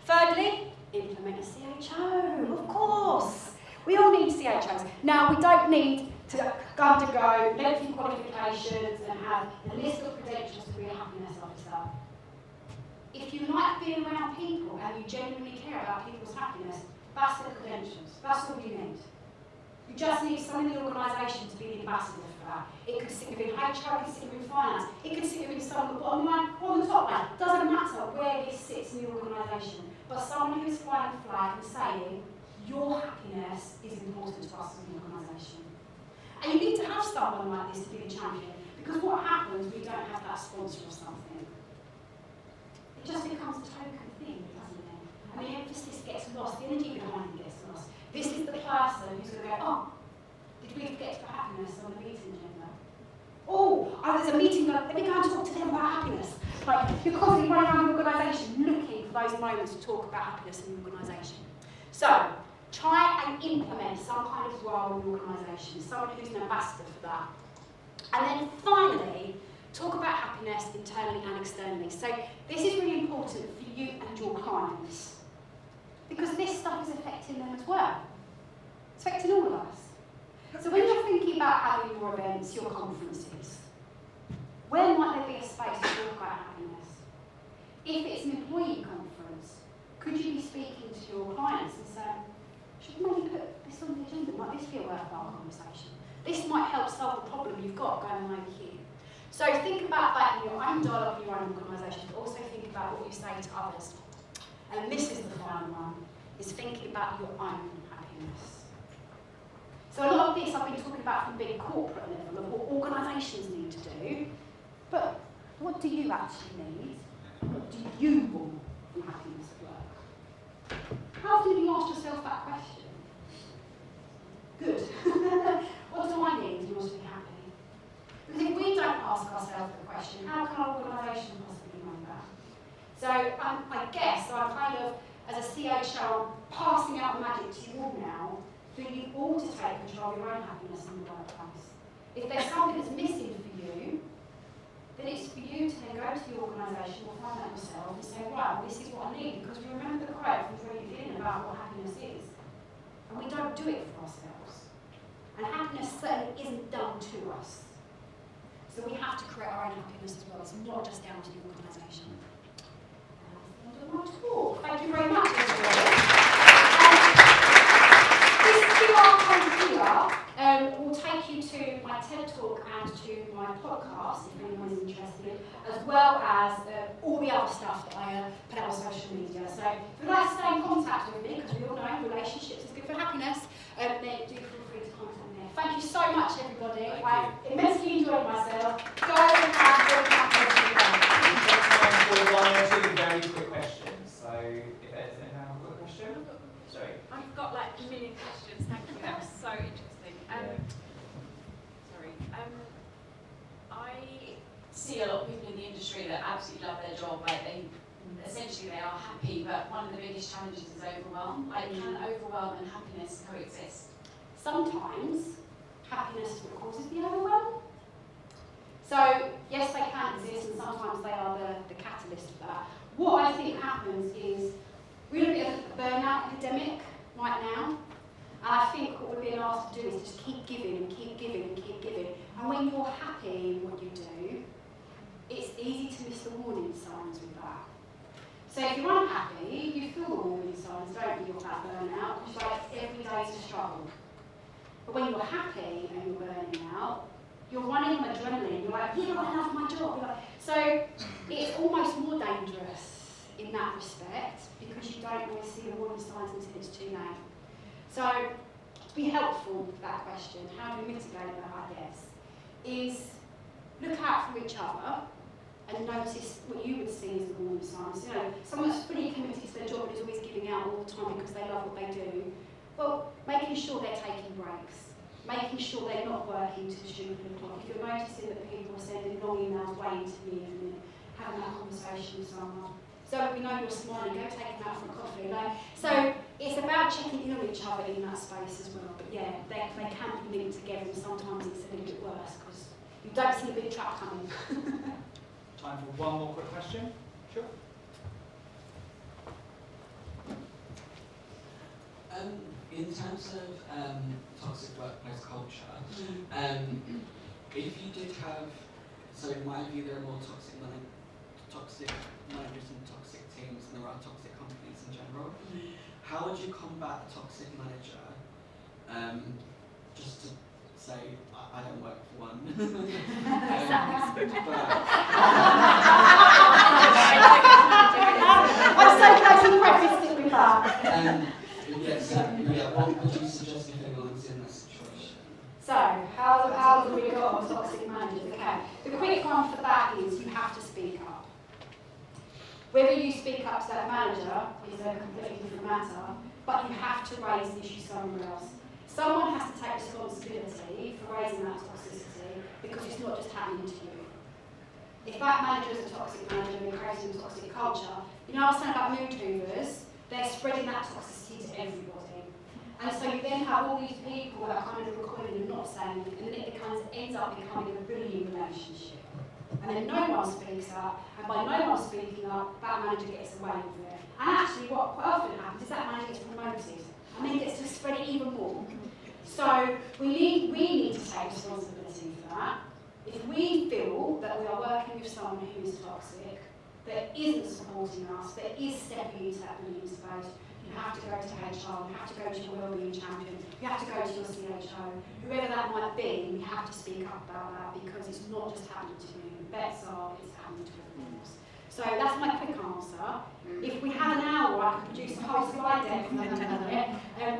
Thirdly, implement a CHO, of course. We all need CHOs. Now, we don't need to undergo lengthy qualifications and have a list of credentials to be a happiness officer. If you like being around people and you genuinely care about people's happiness, that's the credentials. That's all you need. You just need someone in the organisation to be the ambassador for that. It could sit within HR, it could sit within finance, it could sit within someone at the bottom line or the top line. Doesn't matter where this sits in the organisation, but someone who is flying the flag and saying, your happiness is important to us as an organisation. And you need to have someone like this to be the champion, because what happens when you don't have that sponsor or something? It just becomes a token thing, doesn't it? And the emphasis gets lost, the energy behind it gets lost. This is the person who's going to go, oh, did we forget to put happiness on the meeting agenda? Oh, there's a meeting, let me go and talk to them about happiness. Like, you're constantly running around the organisation looking for those moments to talk about happiness in the organisation. So, try and implement some kind of role in the organisation, someone who's an ambassador for that. And then finally, talk about happiness internally and externally. So this is really important for you and your clients, because this stuff is affecting them as well. It's affecting all of us. So when you're thinking about having your events, your conferences, where might there be a space to talk about happiness? If it's an employee conference, could you be speaking to your clients and saying, should we maybe put this on the agenda? Might this be a worthwhile conversation? This might help solve the problem you've got going on over here. So think about that in your own dialogue, in your own organisation, but also think about what you say to others. And this is the final one, is thinking about your own happiness. So a lot of this I've been talking about from big corporate level, of what organisations need to do, but what do you actually need? What do you want from happiness at work? How often have you asked yourself that question? Good. What do I need in order to be happy? Because if we don't ask ourselves the question, how can our organisation possibly know that? So I guess I'm kind of, as a CHO, passing out the magic to you all now, for you all to take control of your own happiness in the workplace. If there's something that's missing for you, then it's for you to then go to the organisation or find that yourself and say, right, well, this is what I need, because we remember the quote from Freddie Finn about what happiness is. And we don't do it for ourselves. And happiness certainly isn't done to us. So we have to create our own happiness as well. It's not just down to the organisation. And that's the end of my talk. Thank you very much, everybody. This QR code here will take you to my TED Talk and to my podcast, if anyone is interested, as well as all the other stuff that I put out on social media. So if you'd like to stay in contact with me, because we all know relationships is good for happiness, then do feel free to contact me. Thank you so much, everybody. I immensely enjoyed myself. Go and have a good happiness. got like a million questions. Thank you. That was so interesting. Sorry. I see a lot of people in the industry that absolutely love their job. Like they are happy, but one of the biggest challenges is overwhelm. Like, can overwhelm and happiness coexist? Sometimes happiness is what causes the overwhelm. So yes, they can exist, and sometimes they are the catalyst for that. What I think happens is we're in a bit of a burnout epidemic right now, and I think what we're being asked to do is just keep giving and keep giving and keep giving. And when you're happy in what you do, it's easy to miss the warning signs with that. So if you're unhappy, you feel the warning signs, don't you, of that burnout, because like every day's a struggle. But when you're happy and you're burning out, you're running on adrenaline, you're like, yeah, I love my job. You're like, so it's almost more dangerous in that respect, because you don't always see the warning signs until it's too late. So to be helpful with that question, how do we mitigate that, I guess, is look out for each other and notice what you would see as the warning signs. You know, someone that's fully committed to their job and is always giving out all the time because they love what they do, well, making sure they're taking breaks, making sure they're not working to the stupid o'clock. If you're noticing that people are sending long emails way into the evening, having that conversation with someone. So we know you're smiling, go take them out for a coffee. Like, so it's about checking in on each other in that space as well. But yeah, they can be linked together, and sometimes it's a little bit worse because you don't see a big truck coming. Time for one more quick question. Sure. In terms of toxic workplace culture, if you did have, so in my view, there are more toxic managers and toxic teams than there are toxic companies in general. How would you combat a toxic manager? Just to say, I don't work for one. I'm so glad you prefaced it with that. What would you suggest if anyone's in that situation? So, how do we go on toxic managers? Okay, the quick one for that is you have to speak up. Whether you speak up to that manager is a completely different matter, but you have to raise the issue somewhere else. Someone has to take responsibility for raising that toxicity because it's not just happening to you. If that manager is a toxic manager and they're creating a toxic culture, you know I was saying about mood hoovers, they're spreading that toxicity to everybody. And so you then have all these people that are kind of recoiling and not saying it, and then it ends up becoming a bullying relationship. And then no one speaks up, and by no one speaking up, that manager gets away with it. And actually what quite often happens is that manager gets promoted, and then gets to spread it even more. So we need to take responsibility for that. If we feel that we are working with someone who is toxic, that isn't supporting us, that is stepping into that bullying space, you have to go to HR, you have to go to your wellbeing champion, you have to go to your CHO, whoever that might be, we have to speak up about that because it's not just happening to you. The bets are it's happening to everyone else. So that's my quick answer. If we had an hour, I could produce a whole slide deck on it,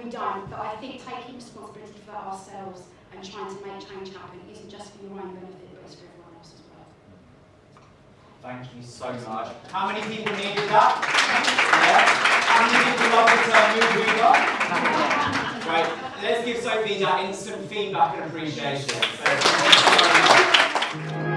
we don't. But I think taking responsibility for ourselves and trying to make change happen isn't just for your own benefit, but it's for everyone else as well. Thank you so much. How many people needed that? Yeah. How many people love the term mood hoover? Right. Let's give Sophie that instant feedback and appreciation. So, thank you so much.